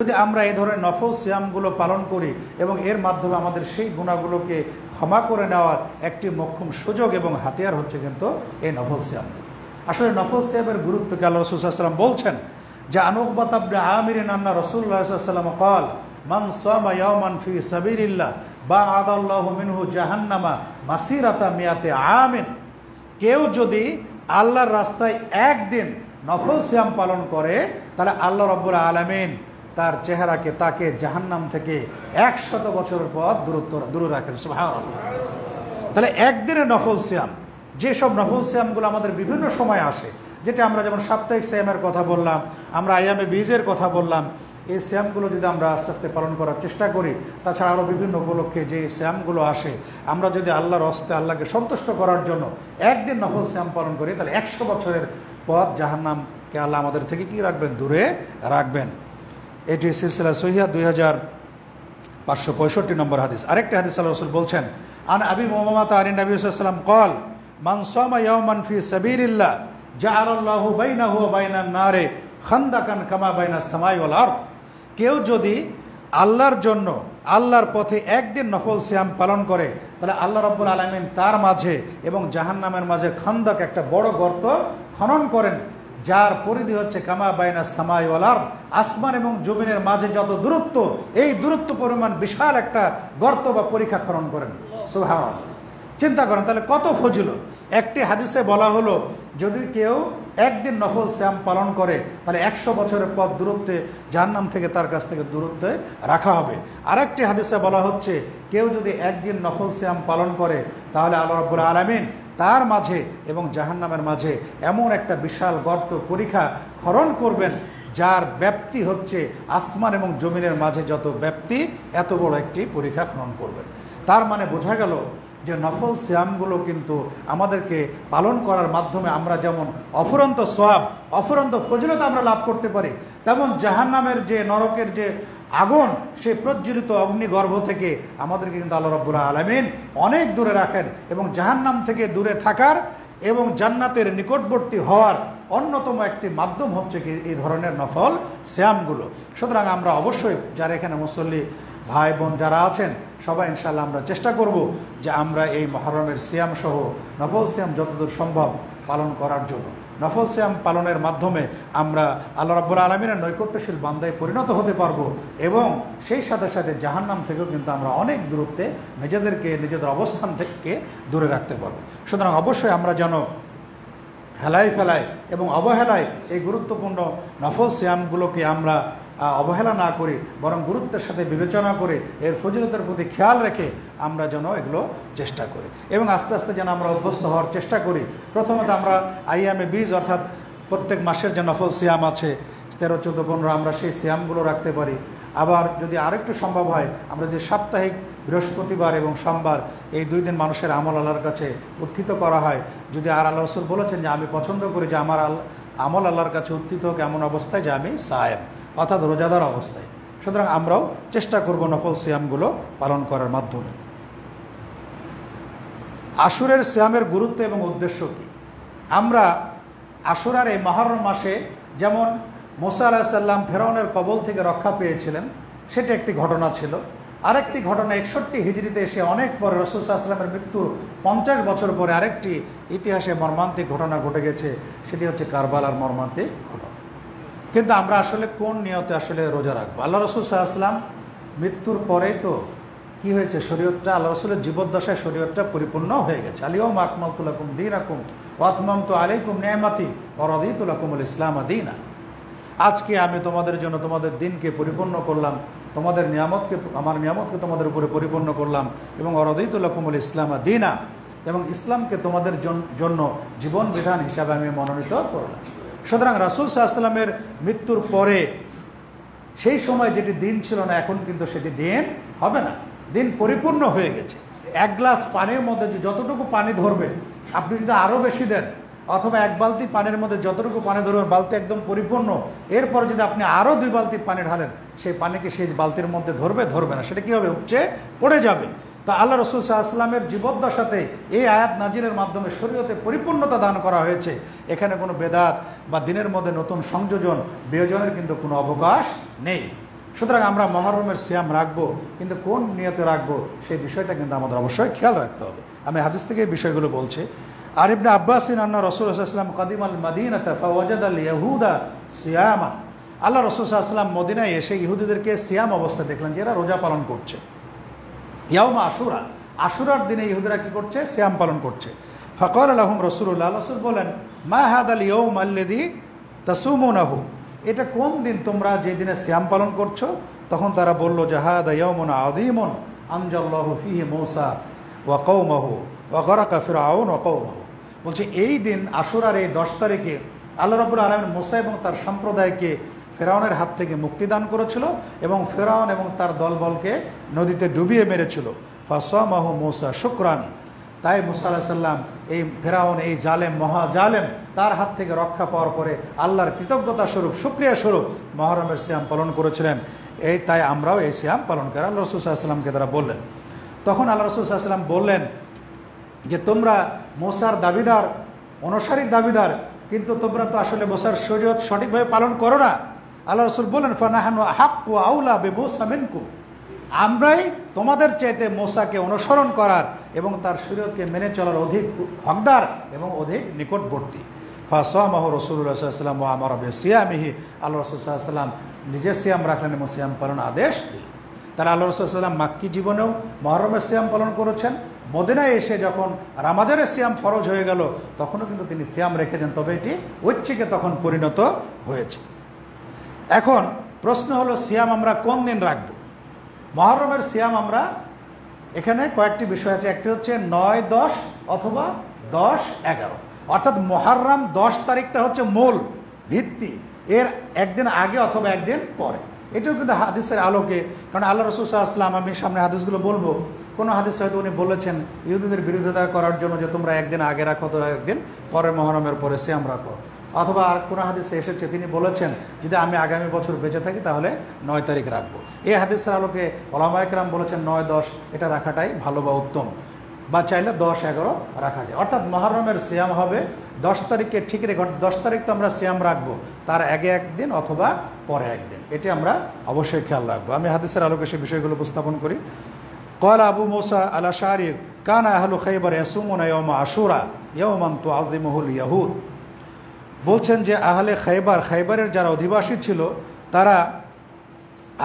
যদি আমরা এই ধরনের নফল সিয়ামগুলো পালন করি এবং এর মাধ্যমে আমাদের সেই গুণাগুলোকে ক্ষমা করে নেওয়ার একটি মোক্ষম সুযোগ এবং হাতিয়ার হচ্ছে কিন্তু এই নফল সিয়াম। আসলে নফল সিয়ামের গুরুত্বকে আল্লাহ রাসূল সাল্লাল্লাহু আলাইহি ওয়াসাল্লাম বলছেন যে আনুকবাত ইবনে আমির আন্না রাসূলুল্লাহ সাল্লাল্লাহু আলাইহি ওয়াসাল্লাম قال মান সামা ইয়াওমান ফি সাবিলিল্লাহ বা'আদাল্লাহু মিনহু জাহান্নামা মাসিরাতা মিয়াতে আমিন। কেউ যদি আল্লাহর রাস্তায় একদিন নফল সিয়াম পালন করে তাহলে আল্লাহ রাব্বুল আলামিন তার চেহারাকে তাকে জাহান্নাম থেকে 100 বছরের পথ দূরে রাখেন। সুবহানাল্লাহ। তাহলে একদিনের নফল সিয়াম, যেসব নফল সিয়ামগুলো আমাদের বিভিন্ন সময় আসে, যেটা আমরা যেমন সাপ্তাহিক সিয়ামের কথা বললাম, আমরা আইয়ামে বীজের কথা বললাম, এই সিয়ামগুলো যদি আমরা আস্তে আস্তে পালন করার চেষ্টা করি, তাছাড়া আরও বিভিন্ন উপলক্ষে যে সিয়ামগুলো আসে, আমরা যদি আল্লাহর হস্তে আল্লাহকে সন্তুষ্ট করার জন্য একদিন নফল সিয়াম পালন করি তাহলে 100 বছরের পথ জাহান্নামকে আল্লাহ আমাদের থেকে কি রাখবেন? দূরে রাখবেন। এটি সিলসিলা সহিহা 2565 নম্বর হাদিস। আরেকটি হাদিস আল্লাহ রাসূল বলছেন, আন আবি উমামাতা আন নবী সাল্লাল্লাহু আলাইহি ওয়াসাল্লাম قال মান সামা ইয়াওমান ফি সাবিলিল্লাহ জাআলাল্লাহু বাইনাহু ওয়া বাইনান নারে খান্দাকান কামা বাইনাস সামাই ওয়াল আরদ। কেউ যদি আল্লাহর জন্য আল্লাহর পথে একদিন নফল সিয়াম পালন করে তাহলে আল্লাহ রাব্বুল আলামিন তার মাঝে এবং জাহান্নামের মাঝে খান্দাক একটা বড় গর্ত খনন করেন, যার পরিধি হচ্ছে কামা বাইনাস সামাই ওয়াল আরদ, আসমান এবং জমিনের মাঝে যত দূরত্ব, এই দূরত্ব পরিমাণ বিশাল একটা গর্ত বা পরীক্ষা খনন করেন। সুবহানাল্লাহ। চিন্তা করেন তাহলে কত ফজিলত। একটি হাদিসে বলা হলো যদি কেউ একদিন নফল সিয়াম পালন করে তাহলে 100 বছরের পথ দূরত্বে জাহান্নাম থেকে তার কাছ থেকে দূরত্বে রাখা হবে। আরেকটি হাদিসে বলা হচ্ছে কেউ যদি একদিন নফল সিয়াম পালন করে তাহলে আল্লাহ রাব্বুল আলামিন তার মাঝে এবং জাহান্নামের মাঝে এমন একটা বিশাল গর্ত পরীক্ষা খনন করবেন, যার ব্যাপ্তি হচ্ছে আসমান এবং জমিনের মাঝে যত ব্যাপ্তি, এত বড় একটি পরীক্ষা খনন করবেন। তার মানে বোঝা গেল যে নফল সিয়ামগুলো কিন্তু আমাদেরকে পালন করার মাধ্যমে আমরা যেমন অফুরন্ত সওয়াব, অফুরন্ত ফজিলত আমরা লাভ করতে পারি, তেমন জাহান্নামের যে নরকের যে আগুন, সেই প্রজ্বলিত অগ্নিগর্ভ থেকে আমাদেরকে কিন্তু আল্লাহ রাব্বুল আলামিন অনেক দূরে রাখেন এবং জাহান্নাম থেকে দূরে থাকার এবং জান্নাতের নিকটবর্তী হওয়ার অন্যতম একটি মাধ্যম হচ্ছে কি এই ধরনের নফল সিয়ামগুলো। সুতরাং আমরা অবশ্যই যারা এখানে মুসল্লি ভাই বোন যারা আছেন সবাই ইনশাআল্লাহ আমরা চেষ্টা করব যে আমরা এই মুহররমের সিয়াম সহ নফল সিয়াম যতদূর সম্ভব পালন করার জন্য। নফল সিয়াম পালনের মাধ্যমে আমরা আল্লাহ রাব্বুল আলামিনের নৈকট্যশীল বান্দায় পরিণত হতে পারবো এবং সেই সাথে সাথে জাহান্নাম থেকেও কিন্তু আমরা অনেক দূরত্বে নিজেদের অবস্থান থেকে দূরে রাখতে পারবো। সুতরাং অবশ্যই আমরা যেন হেলায় ফেলায় এবং অবহেলায় এই গুরুত্বপূর্ণ নফল সিয়ামগুলোকে আমরা অবহেলা না করি, বরং গুরুত্বের সাথে বিবেচনা করে এর ফজিলতের প্রতি খেয়াল রেখে আমরা যেন এগুলো চেষ্টা করি এবং আস্তে আস্তে যেন আমরা অভ্যস্ত হওয়ার চেষ্টা করি। প্রথমত আমরা আইয়ামে বীজ অর্থাৎ প্রত্যেক মাসের যে নফল সিয়াম আছে 13, 14, 15 আমরা সেই সিয়ামগুলো রাখতে পারি। আবার যদি আরেকটু সম্ভব হয় আমরা যদি সাপ্তাহিক বৃহস্পতিবার এবং সোমবার এই 2 দিন মানুষের আমল আল্লাহর কাছে উত্থিত করা হয়, যদি আর আল্লাহ রাসূল বলেছেন যে আমি পছন্দ করি যে আমার আমল আল্লাহর কাছে উত্থিত হোক এমন অবস্থায় যে আমি সায়েম অর্থাৎ রোজাদার অবস্থায়। সুতরাং আমরাও চেষ্টা করব নফল সিয়ামগুলো পালন করার মাধ্যমে। আশুরের সিয়ামের গুরুত্ব এবং উদ্দেশ্য কী? আমরা আশুরার এই মুহররম মাসে যেমন মুসা আলাইহিস সালাম ফেরাউনের কবল থেকে রক্ষা পেয়েছিলেন, সেটা একটি ঘটনা ছিল। আরেকটি ঘটনা 61 হিজরিতে এসে অনেক পরে রাসূল সাল্লাল্লাহু আলাইহি ওয়াসাল্লামের মৃত্যুর 50 বছর পরে আরেকটি ইতিহাসে মর্মান্তিক ঘটনা ঘটে গেছে, সেটি হচ্ছে কারবালার মর্মান্তিক ঘটনা। কিন্তু আমরা আসলে কোন নিয়তে আসলে রোজা রাখবো? আল্লাহ রাসূল সাল্লাল্লাহু আলাইহি ওয়াসাল্লাম মৃত্যুর পরেই তো কি হয়েছে, শরীয়তটা আল্লাহ রাসূলের জীবদ্দশায় শরীয়তটা পরিপূর্ণ হয়ে গেছে। আল-ইয়াওমা আকমালতু লাকুম দীনাকুম ওয়া আতমামতু আলাইকুম নি'মাতি ওয়া রাদিতু লাকুমুল ইসলাম দীনা। আজকে আমি তোমাদের জন্য তোমাদের দিনকে পরিপূর্ণ করলাম, তোমাদের নিয়ামতকে, আমার নিয়ামতকে তোমাদের উপরে পরিপূর্ণ করলাম এবং ওয়া রাদিতু লাকুমুল ইসলাম দীনা, এবং ইসলামকে তোমাদের জন্য জীবন বিধান হিসাবে আমি মনোনীত করলাম। সুতরাং রাসূল সাল্লাল্লাহু আলাইহি ওয়াসাল্লামের মৃত্যুর পরে সেই সময় যেটি দিন ছিল না, এখন কিন্তু সেটি দিন হবে না, দিন পরিপূর্ণ হয়ে গেছে। 1 গ্লাস পানির মধ্যে যে যতটুকু পানি ধরবে, আপনি যদি আরও বেশি দেন অথবা 1 বালতি পানির মধ্যে যতটুকু পানি ধরবে, বালতি একদম পরিপূর্ণ, এরপরে যদি আপনি আরও 2 বালতি পানি ঢালেন, সেই পানিকে সেই বালতির মধ্যে ধরবে না, সেটা কী হবে? উপচে পড়ে যাবে। তা আল্লাহ রাসূল সাল্লাল্লাহু আলাইহি ওয়াসাল্লামের জীবদ্দশাতে এই আয়াত নাজিলের মাধ্যমে শরীয়তে পরিপূর্ণতা দান করা হয়েছে। এখানে কোনো বেদাত বা দিনের মধ্যে নতুন সংযোজন বিয়োজনের কিন্তু কোনো অবকাশ নেই। সুতরাং আমরা মহরমের সিয়াম রাখবো, কিন্তু কোন নিয়তে রাখবো সেই বিষয়টা কিন্তু আমাদের অবশ্যই খেয়াল রাখতে হবে। আমি হাদিস থেকে এই বিষয়গুলো বলছি। আর ইবনে আব্বাসিন আন্না রাসূলুল্লাহ সাল্লাল্লাহু আলাইহি ওয়াসাল্লাম কাদিমাল মাদিনাতা ফাওয়াজাদাল ইয়াহুদা সিয়ামা। আল্লাহ রাসূল সাল্লাল্লাহু আলাইহি ওয়াসাল্লাম মদিনায় এসে ইহুদিদেরকে সিয়াম অবস্থায় দেখলেন যে এরা রোজা পালন করছে। ইয়াউমা আশুরা, আশুরার দিনে ইহুদিরা কি করছে? সিয়াম পালন করছে। ফাকাল লাহুম রাসূলুল্লাহ, রাসূল বলেন মা হাদাল ইয়াউম আল্লাযী তাসুমুনাহু, এটা কোন দিন তোমরা যে দিনে সিয়াম পালন করছো? তখন তারা বলল যে হাদা ইয়াউমুন আযীমুন আনজাল্লাহু ফীহি মূসা ওয়া কওমাহু ওয়া গরাকা ফিরআউন ওয়া কওমাহু। বলছে এই দিন আশুরার এই 10 তারিখে আল্লাহ রাব্বুল আলামিন মূসা এবং তার সম্প্রদায়কে ফেরাউনের হাত থেকে মুক্তিদান করেছিল এবং ফেরাউন এবং তার দলবলকে নদীতে ডুবিয়ে মেরেছিল। ফাসামাহু মূসা শুকরান, তাই মূসা আলাইহিস সালাম এই ফেরাউন, এই জালেম, মহা জালেম, তার হাত থেকে রক্ষা পাওয়ার পরে আল্লাহর কৃতজ্ঞতা স্বরূপ, শুকরিয়া স্বরূপ মহরমের সিয়াম পালন করেছিলেন। তাই আমরাও এই সিয়াম পালন করি, আল্লাহ রাসূল সাল্লাল্লাহু আলাইহি ওয়াসাল্লামকে তারা বললেন। তখন আল্লাহ রাসূল সাল্লাল্লাহু আলাইহি ওয়াসাল্লাম বললেন যে তোমরা মূসার দাবিদার, অনুসারীর দাবিদার, কিন্তু তোমরা তো আসলে মূসার শরীয়ত সঠিকভাবে পালন করো না। আল্লাহ রাসূল বললেন ফানাহানু আহাক্কু আউলা বিমূসা মিনকুম, আমরাই তোমাদের চাইতে মূসাকে অনুসরণ করার এবং তার শরীয়তকে মেনে চলার অধিক হকদার এবং অধিক নিকটবর্তী। ফাসামাহু রাসূলুল্লাহ সাল্লাল্লাহু আলাইহি ওয়াসাল্লাম ওয়া আমারা বিসিয়ামিহি, আল্লাহ রাসূল সাল্লাল্লাহু আলাইহি ওয়াসাল্লাম নিজে সিয়াম রাখলেন এবং সিয়াম পালন আদেশ দিলেন। তারা আল্লাহ রাসূল সাল্লাল্লাহু আলাইহি ওয়াসাল্লাম মাক্কি জীবনেও মুহররমের সিয়াম পালন করেছেন। মদিনায় এসে যখন রমজানের সিয়াম ফরজ হয়ে গেল তখনও কিন্তু তিনি সিয়াম রেখেছেন, তবে এটি ঐচ্ছিকে তখন পরিণত হয়েছে। এখন প্রশ্ন হলো সিয়াম আমরা কোন দিন রাখব? মুহররমের সিয়াম আমরা এখানে কয়েকটি বিষয় আছে। একটি হচ্ছে 9, 10 অথবা 10, 11, অর্থাৎ মুহররম 10 তারিখটা হচ্ছে মূল ভিত্তি, এর একদিন আগে অথবা একদিন পরে। এটাও কিন্তু হাদিসের আলোকে, কারণ আল্লাহ রাসূল সাল্লাল্লাহু আলাইহি ওয়াসাল্লাম, আমি সামনে হাদিসগুলো বলবো, কোনো হাদিস হয়তো উনি বলেছেন ইহুদিদের বিরোধিতা করার জন্য যে তোমরা একদিন আগে রাখো অথবা একদিন পরে মুহররমের পরে সিয়াম রাখো, অথবা আর কোনো হাদিসে এসেছে তিনি বলেছেন যদি আমি আগামী বছর বেঁচে থাকি তাহলে 9 তারিখ রাখবো। এই হাদিসের আলোকে ওলামায়ে কেরাম বলেছেন 9, 10 এটা রাখাটাই ভালো বা উত্তম, বা চাইলে 10, 11 রাখা যায়। অর্থাৎ মুহররমের সিয়াম হবে 10 তারিখে ঠিক রেখে, 10 তারিখ তো আমরা সিয়াম রাখবো, তার আগে একদিন অথবা পরে একদিন, এটি আমরা অবশ্যই খেয়াল রাখবো। আমি হাদিসের আলোকে সেই বিষয়গুলো উপস্থাপন করি। قال أبو موسى الأشعري كان أهل خيبر يصومون يوم عاشوراء يوما تعظمه اليهود। বলছেন যে আহলে খাইবার, খাইবারের যারা অধিবাসী ছিল তারা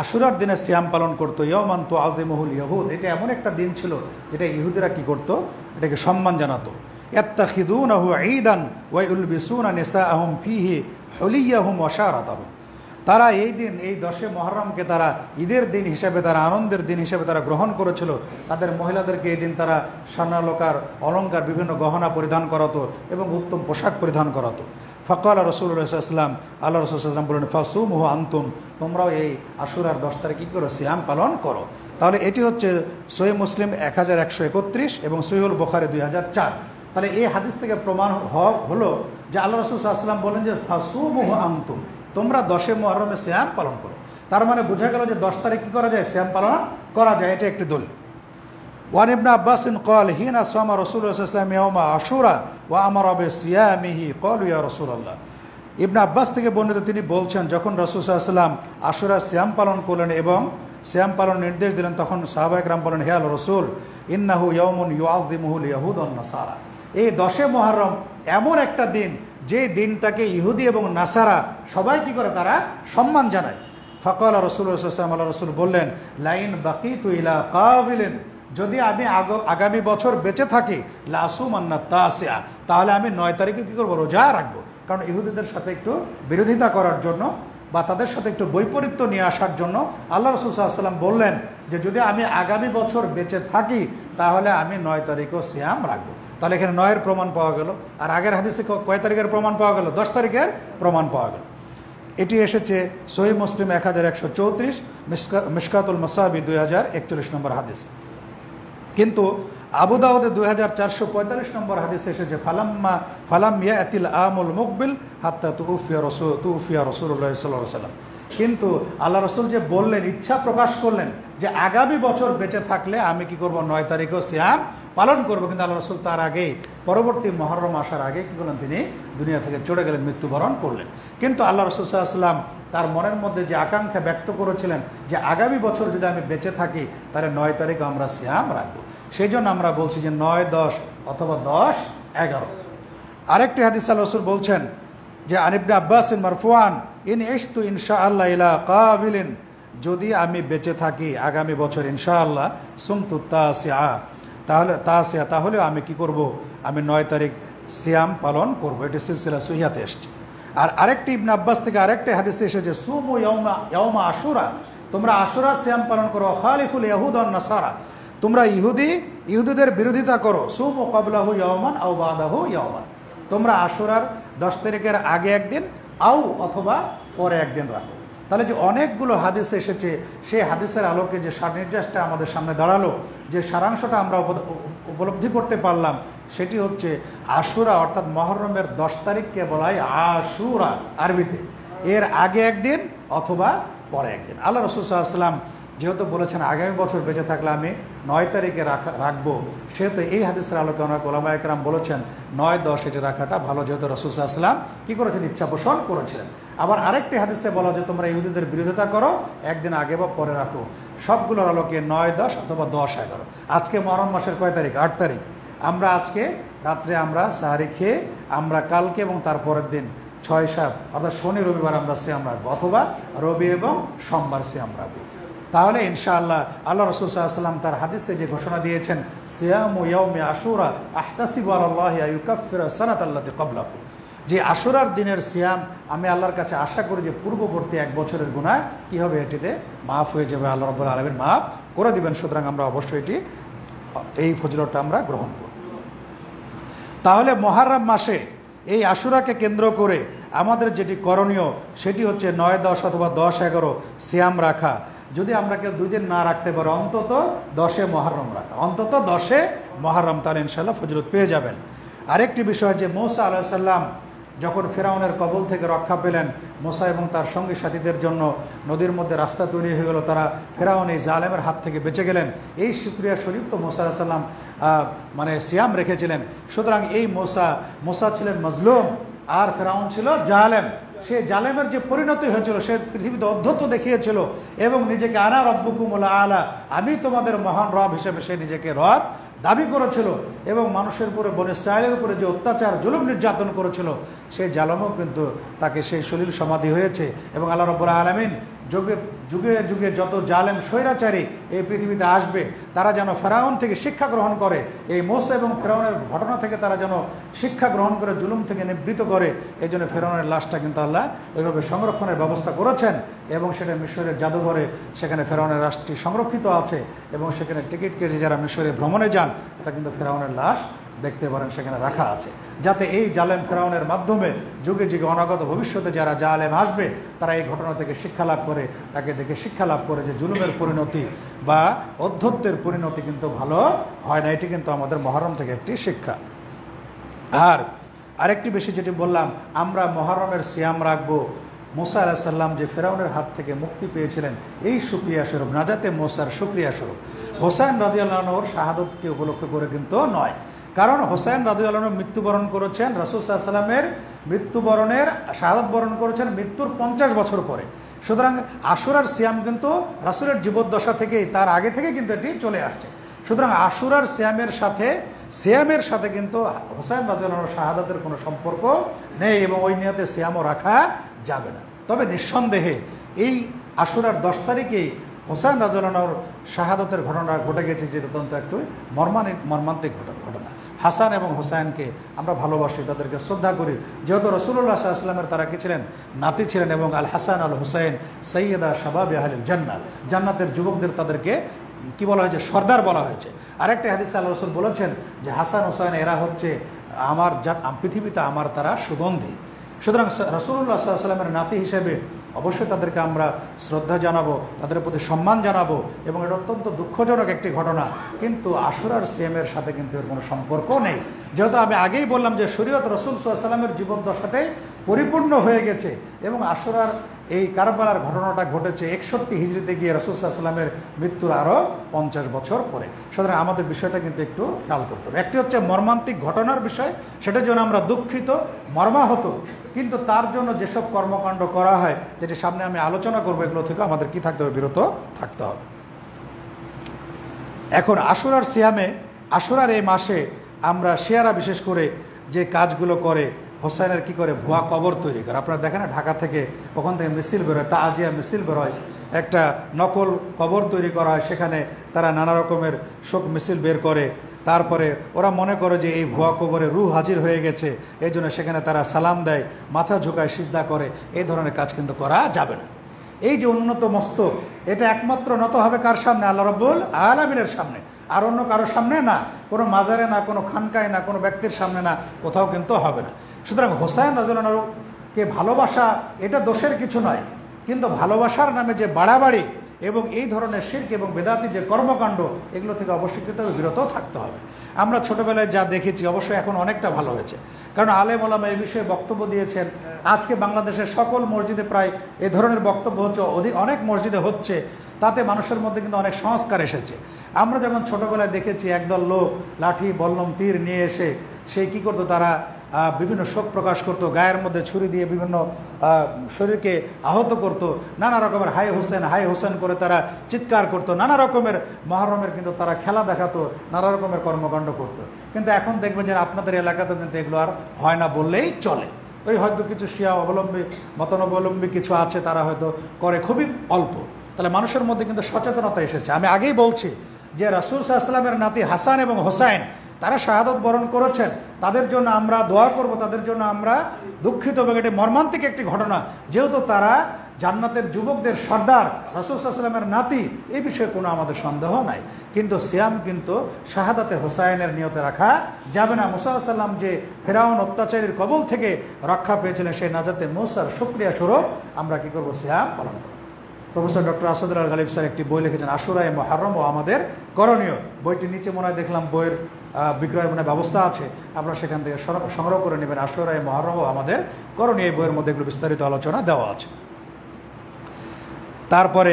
আশুরার দিনে সিয়াম পালন করতো। ইয়াওমান তুআযিমুহুল ইয়াহুদ, এটা এমন একটা দিন ছিল যেটা ইহুদিরা কি করতো, এটাকে সম্মান জানাতো। ইয়াত্তাখিযুনাহু ঈদান ওয়া ইলবিসুনা নিসাআহুম ফীহি হুলিয়াহুম ওয়া শারাতাহুম, তারা এই দিন, এই 10 মুহররমকে তারা ঈদের দিন হিসেবে, তারা আনন্দের দিন হিসেবে তারা গ্রহণ করেছিল। তাদের মহিলাদেরকে এই দিন তারা স্বর্ণালঙ্কার, অলঙ্কার, বিভিন্ন গহনা পরিধান করাতো এবং উত্তম পোশাক পরিধান করাতো। ফাকাল রাসূলুল্লাহ সাল্লাল্লাহু আলাইহি ওয়াসাল্লাম, আল্লাহ রাসূল সাল্লাল্লাহু আলাইহি ওয়াসাল্লাম বলেন ফাসুমুহু আনতুম, তোমরাও এই আশুরার 10 তারিখ কী করো, সিয়াম পালন করো। তাহলে এটি হচ্ছে সহিহ মুসলিম 1131 এবং সহিহুল বুখারী 2004। তাহলে এই হাদিস থেকে প্রমাণ হলো যে আল্লাহ রাসূল সাল্লাল্লাহু আলাইহি ওয়াসাল্লাম বলেন যে ফাসুমুহু আনতুম, তোমরা 10 মুহররমে সিয়াম পালন করো। তার মানে বোঝা গেল যে 10 তারিখ কী করা যায়, সিয়াম পালন করা যায়, এটা একটি দলিল। ওয়ান ইবনে আব্বাস قال حين صام رسول الله صلى الله عليه وسلم يوم عاشوراء وامر بصيامه قالوا يا رسول الله। ইবনে আব্বাস থেকে বর্ণিত, তিনি বলছেন যখন রাসূল সাল্লাল্লাহু আলাইহি ওয়াসাল্লাম আশুরা সিয়াম পালন করলেন এবং সিয়াম পালন নির্দেশ দিলেন, তখন সাহাবায়ে কেরাম বলেন হে আল্লাহর রাসূল ইন্নাহু ইয়াউমুন ইউআযিমুহুল ইয়াহুদ ওয়ান নাসারা, এই 10 মুহররম এমন একটা দিন যে দিনটাকে ইহুদি এবং নাসারা সবাই কি করে, তারা সম্মান জানায়। ফাকাল রাসূলুল্লাহ সাল্লাল্লাহু আলাইহি ওয়াসাল্লাম, আল্লাহর রাসূল বললেন লাইন বাকিতু ইলা কাবিলিন, যদি আমি আগামী বছর বেঁচে থাকি লাসুমান্না তাসিয়া, তাহলে আমি 9 তারিখে কী করবো, রোজা রাখবো। কারণ ইহুদিদের সাথে একটু বিরোধিতা করার জন্য বা তাদের সাথে একটু বৈপরীত্য নিয়ে আসার জন্য আল্লাহ রাসূল সাল্লাল্লাহু আলাইহি ওয়াসাল্লাম বললেন যে যদি আমি আগামী বছর বেঁচে থাকি তাহলে আমি 9 তারিখও সিয়াম রাখবো। তাহলে এখানে 9 এর প্রমাণ পাওয়া গেল, আর আগের হাদিসে কয় তারিখের প্রমাণ পাওয়া গেল, 10 তারিখের প্রমাণ পাওয়া গেল। এটি এসেছে সহিহ মুসলিম 1134, মিশকাতুল মাসাবি 2041 নম্বর হাদিস। কিন্তু আবু দাউদে 2445 নম্বর হাদিসে এসেছে ফালাম ইয়াতিল আমুল মুকবিল হাত্তা তুউফিয়া রাসূলুল্লাহ সাল্লাল্লাহু আলাইহি ওয়াসাল্লাম, কিন্তু আল্লাহ রসুল যে বললেন, ইচ্ছা প্রকাশ করলেন যে আগামী বছর বেঁচে থাকলে আমি কি করব, 9 তারিখেও সিয়াম পালন করব। কিন্তু আল্লাহ রসুল তার আগেই, পরবর্তী মহরম আসার আগে কি করলেন, তিনি দুনিয়া থেকে চলে গেলেন, মৃত্যুবরণ করলেন। কিন্তু আল্লাহ রসুল সাল্লাল্লাহু আলাইহি ওয়াসাল্লাম তার মনের মধ্যে যে আকাঙ্ক্ষা ব্যক্ত করেছিলেন যে আগামী বছর যদি আমি বেঁচে থাকি তাহলে 9 তারিখে আমরা সিয়াম রাখবো। সেই জন্য আমরা বলছি যে 9, 10 অথবা 10, 11। আরেকটি হাদিস আল্লাহ রসুল বলছেন যে আন ইবনে আব্বাস মারফুআন ইন ইশতু ইনশাআল্লাহ ইলা কাবিলিন, যদি আমি বেঁচে থাকি আগামী বছর ইনশাআল্লাহ সুমতু তাহলে আমি কি করব, আমি 9 তারিখ সিয়াম পালন করব। এটি সিলসিলা সহিহাতে এসেছে। আর আরেকটি ইবনে আব্বাস থেকে আরেকটি হাদিসে এসেছে সুমু ইয়াউমা আশুরা, তোমরা আশুরা সিয়াম পালন করো, খালিফুল ইয়াহুদ ওয়ান নাসারা, তোমরা ইহুদিদের বিরোধিতা করো, সুমু ক্বাবলাহু ইয়াওমান আও বাদাহু ইয়াওমান, তোমরা আশুরার 10 তারিখের আগে একদিন অথবা পরে একদিন রাখো। তাহলে যে অনেকগুলো হাদিস এসেছে, সেই হাদিসের আলোকে যে নির্দেশটা আমাদের সামনে দাঁড়ালো, যে সারাংশটা আমরা উপলব্ধি করতে পারলাম, সেটি হচ্ছে আশুরা অর্থাৎ মহরমের 10 তারিখকে বলা হয় আশুরা আরবিতে, এর আগে একদিন অথবা পরে একদিন। আল্লাহ রাসূল সাল্লাল্লাহু আলাইহি ওয়াসাল্লাম যেহেতু বলেছেন আগামী বছর বেঁচে থাকলে আমি 9 তারিখে রাখবো, সেহেতু এই হাদিসের আলোকে অনেক ওলামা একরাম বলেছেন 9, 10 এটি রাখাটা ভালো, যেহেতু রাসূল সাল্লাল্লাহু আলাইহি ওয়াসাল্লাম কী করেছেন, ইচ্ছা পোষণ করেছিলেন। আবার আরেকটি হাদিসে বলা যে তোমরা ইহুদিদের বিরোধিতা করো, একদিন আগে বা পরে রাখো। সবগুলোর আলোকে 9, 10 অথবা 10, 11। আজকে মহরম মাসের কয় তারিখ, 8 তারিখ। আমরা আজকে রাত্রে আমরা সাহারি খেয়ে আমরা কালকে এবং তারপরের দিন 6, 7 অর্থাৎ শনি রবিবার আমরা সিয়াম রাখবো, অথবা রবি এবং সোমবার সিয়াম রাখবো। তাহলে ইনশাআল্লাহ আল্লাহ রাসূল সাল্লাল্লাহু আলাইহি ওয়াসাল্লাম তার হাদিসে যে ঘোষণা দিয়েছেন সিয়ামু ইয়াউমি আশুরা আহতাসিবু আলাল্লাহি আইয়ুকাফিরা সানাতাল্লাতী ক্বাবলাহু, যে আশুরার দিনের সিয়াম আমি আল্লাহর কাছে আশা করি যে পূর্ববর্তী 1 বছরের গুনাহ কি হবে, এটিতে মাফ হয়ে যাবে, আল্লাহ রাব্বুল আলামিন মাফ করে দিবেন। সুতরাং আমরা অবশ্যই এই ফজিলতটা আমরা গ্রহণ করব। তাহলে মুহররম মাসে এই আশুরাকে কেন্দ্র করে আমাদের যেটি করণীয় সেটি হচ্ছে 9, 10 অথবা 10, 11 সিয়াম রাখা। যদি আমরা কেউ 2 দিন না রাখতে পারো, অন্তত 10 মুহররম রাখা, অন্তত 10 মুহররম, তাহলে ইনশাআল্লাহ ফজিলত পেয়ে যাবেন। আরেকটি বিষয় যে মূসা আলাইহিস সালাম যখন ফেরাউনের কবল থেকে রক্ষা পেলেন, মূসা এবং তার সঙ্গী সাথীদের জন্য নদীর মধ্যে রাস্তা তৈরি হয়ে গেল, তারা ফেরাউন এই জালেমের হাত থেকে বেঁচে গেলেন। এই শুকরিয়া শরীফ তো মূসা আলাইহিস সালাম মানে সিয়াম রেখেছিলেন। সুতরাং এই মূসা ছিলেন মজলুম আর ফেরাউন ছিল জালেম। সে জালেমের যে পরিণতি হয়েছিল, সে পৃথিবীতে অধ্যত্ব দেখিয়েছিল এবং নিজেকে আনা রব্বুকুমুল আলা, আমি তোমাদের মহান রব হিসেবে সে নিজেকে রব দাবি করেছিল। এবং মানুষের উপরে, বনে ইসরায়েলের উপরে যে অত্যাচার জুলুম নির্যাতন করেছিল, সেই জালেমও কিন্তু তাকে সেই সলিল সমাধি হয়েছে। এবং আল্লাহ রাব্বুল আলামিন যুগে যুগে যত জালেম স্বৈরাচারী এই পৃথিবীতে আসবে, তারা যেন ফেরাউন থেকে শিক্ষা গ্রহণ করে, এই মূসা এবং ফেরাউনের ঘটনা থেকে তারা যেন শিক্ষা গ্রহণ করে, জুলুম থেকে নিবৃত করে। এই জন্য ফেরাউনের লাশটা কিন্তু আল্লাহ ওইভাবে সংরক্ষণের ব্যবস্থা করেছেন এবং সেটা মিশরের জাদুঘরে সেখানে ফেরাউনের লাশটি সংরক্ষিত আছে। এবং সেখানে টিকিট কেটে যারা মিশরে ভ্রমণে যান তারা কিন্তু ফেরাউনের লাশ দেখতে পারেন, সেখানে রাখা আছে, যাতে এই জালেম ফেরাউনের মাধ্যমে যুগে যুগে অনাগত ভবিষ্যতে যারা জালেম আসবে তারা এই ঘটনা থেকে শিক্ষা লাভ করে, তাকে দেখে শিক্ষা লাভ করে যে জুলুমের পরিণতি বা অধ্যত্বের পরিণতি কিন্তু ভালো হয় না। এটি কিন্তু আমাদের মুহররম থেকে একটি শিক্ষা। আর আরেকটি বেশি যেটি বললাম, আমরা মুহররমের সিয়াম রাখবো মূসা আলাইহিস সালাম যে ফেরাউনের হাত থেকে মুক্তি পেয়েছিলেন, এই শুকরিয়া স্বরূপ, নাজাতে মূসার শুকরিয়া স্বরূপ। হোসাইন রাদিয়াল্লাহু আনহুর শাহাদাতকে উপলক্ষ করে কিন্তু নয়, কারণ হোসেন রাদিয়াল্লাহু আনহু মৃত্যুবরণ করেছেন রাসূল সাল্লাল্লাহু আলাইহি ওয়াসাল্লামের মৃত্যুবরণের শাহাদাত বরণ করেছেন মৃত্যুর 50 বছর পরে। সুতরাং আশুরার সিয়াম কিন্তু রাসূলের জীবদ্দশা থেকেই, তার আগে থেকে কিন্তু এটি চলে আসছে। সুতরাং আশুরার সিয়ামের সাথে কিন্তু হোসেন রাদিয়াল্লাহু আনহুর শাহাদাতের কোনো সম্পর্ক নেই এবং ওই নিয়তে সিয়ামও রাখা যাবে না। তবে নিঃসন্দেহে এই আশুরার 10 তারিখেই হোসেন রাদিয়াল্লাহু আনহুর শাহাদাতের ঘটনা ঘটে গেছে, যেটা অত্যন্ত একটু মর্মান্তিক ঘটনা। হাসান এবং হোসেনকে আমরা ভালোবাসি, তাদেরকে শ্রদ্ধা করি, যেহেতু রাসূলুল্লাহ সাল্লাল্লাহু আলাইহি ওয়াসাল্লামের তারা কি ছিলেন, নাতি ছিলেন। এবং আল হাসান আল হুসাইন সাইয়্যিদা শাবাবি আহলিল জান্নাহ, জান্নাতের যুবকদের তাদেরকে কি বলা হয়েছে, সর্দার বলা হয়েছে। আরেকটা হাদিসে আল্লাহ রাসূল বলেছেন যে হাসান হোসেন এরা হচ্ছে আমার পৃথিবীতে আমার তারা সুগন্ধি। সুতরাং রাসূলুল্লাহ সাল্লাল্লাহু আলাইহি ওয়াসাল্লামের নাতি হিসেবে অবশ্যই তাদেরকে আমরা শ্রদ্ধা জানাবো, তাদের প্রতি সম্মান জানাবো। এবং এটা অত্যন্ত দুঃখজনক একটি ঘটনা, কিন্তু আশুরার সিয়ামের সাথে কিন্তু এর কোনো সম্পর্ক নেই। যেহেতু আমি আগেই বললাম যে শরীয়ত রাসূল সাল্লাল্লাহু আলাইহি ওয়াসাল্লামের জীবদ্দশাতে পরিপূর্ণ হয়ে গেছে এবং আশুরার এই কারবালার ঘটনাটা ঘটেছে 61 হিজরিতে গিয়ে রাসূল সাল্লাল্লাহু আলাইহি ওয়াসাল্লামের মৃত্যুর আরও 50 বছর পরে। সুতরাং আমাদের বিষয়টা কিন্তু একটু খেয়াল করতে হবে। একটি হচ্ছে মর্মান্তিক ঘটনার বিষয়, সেটার জন্য আমরা দুঃখিত, মর্মাহত, কিন্তু তার জন্য যেসব কর্মকাণ্ড করা হয়, যেটি সামনে আমি আলোচনা করবো, এগুলো থেকে আমাদের কি থাকতে হবে? বিরত থাকতে হবে। এখন আশুরার সিয়ামে, আশুরার এই মাসে আমরা শিয়ারা বিশেষ করে যে কাজগুলো করে, হোসাইনের কি করে ভুয়া কবর তৈরি করে। আপনারা দেখেন না, ঢাকা থেকে ওখান থেকে মিছিল বেরোয়, তাজিয়া মিছিল বেরোয়, একটা নকল কবর তৈরি করা হয়, সেখানে তারা নানা রকমের শোক মিছিল বের করে। তারপরে ওরা মনে করে যে এই ভুয়া কবরে রূহ হাজির হয়ে গেছে, এই জন্য সেখানে তারা সালাম দেয়, মাথা ঝুঁকায়, সিজদা করে। এই ধরনের কাজ কিন্তু করা যাবে না। এই যে উন্নত মস্তক, এটা একমাত্র নত হবে কার সামনে? আল্লাহ রাব্বুল আলামিনের সামনে, আর অন্য কারোর সামনে না, কোনো মাজারে না, কোনো খানকায় না, কোনো ব্যক্তির সামনে না, কোথাও কিন্তু হবে না। সুতরাং হোসাইন রাদিয়াল্লাহু আনহুকে ভালোবাসা এটা দোষের কিছু নয়, কিন্তু ভালোবাসার নামে যে বাড়াবাড়ি এবং এই ধরনের শিরক এবং বেদাতি যে কর্মকাণ্ড, এগুলো থেকে অবশ্যই বিরত থাকতে হবে। আমরা ছোটোবেলায় যা দেখেছি, অবশ্যই এখন অনেকটা ভালো হয়েছে, কারণ আলেম ওলামা এই বিষয়ে বক্তব্য দিয়েছেন। আজকে বাংলাদেশের সকল মসজিদে প্রায় এ ধরনের বক্তব্য হচ্ছে, অনেক মসজিদে হচ্ছে, তাতে মানুষের মধ্যে কিন্তু অনেক সংস্কার এসেছে। আমরা যখন ছোটোবেলায় দেখেছি একদল লোক লাঠি বল্লম তীর নিয়ে এসে সেই কী করতো, তারা বিভিন্ন শোক প্রকাশ করতো, গায়ের মধ্যে ছুরি দিয়ে বিভিন্ন শরীরকে আহত করতো, নানা রকমের হাই হোসেন করে তারা চিৎকার করতো, নানা রকমের মহরমের কিন্তু তারা খেলা দেখাতো, নানা রকমের কর্মকাণ্ড করতো। কিন্তু এখন দেখবেন যে আপনাদের এলাকাতেও কিন্তু এগুলো আর হয় না বললেই চলে। ওই হয়তো কিছু শিয়া অবলম্বী, মতানবলম্বী কিছু আছে, তারা হয়তো করে, খুবই অল্প। তাহলে মানুষের মধ্যে কিন্তু সচেতনতা এসেছে। আমি আগেই বলছি যে রাসূল সাল্লাল্লাহু আলাইহি ওয়াসাল্লামের নাতি হাসান এবং হোসাইন, তারা শাহাদত বরণ করেছেন, তাদের জন্য আমরা দোয়া করব, তাদের জন্য আমরা দুঃখিত। এবং এটি মর্মান্তিক একটি ঘটনা, যেহেতু তারা জান্নাতের যুবকদের সর্দার, রাসূল সাল্লাল্লাহু আলাইহি ওয়াসাল্লামের নাতি, এই বিষয়ে কোনো আমাদের সন্দেহ নাই। কিন্তু সিয়াম কিন্তু শাহাদাতে হোসাইনের নিয়তে রাখা যাবে না। মুসা আলাইহিস সালাম যে ফেরাউন অত্যাচারীর কবল থেকে রক্ষা পেয়েছিলেন, সেই নাজাতে মুসার শুকরিয়া স্বরূপ আমরা কি করব? সিয়াম পালন করব। Professor doctor Asadul Ghalib sir একটি বই লিখেছেন, আশুরায়ে মুহররম ও আমাদের করণীয়। বইটির নিচে মনে হয় দেখলাম বইয়ের বিক্রয় ব্যবস্থা আছে, আপনারা সেখান থেকে সংগ্রহ করে নেবেন। আশুরায়ে মুহররম ও আমাদের করণীয়, এই বইয়ের মধ্যে এগুলো বিস্তারিত আলোচনা দেওয়া আছে। তারপরে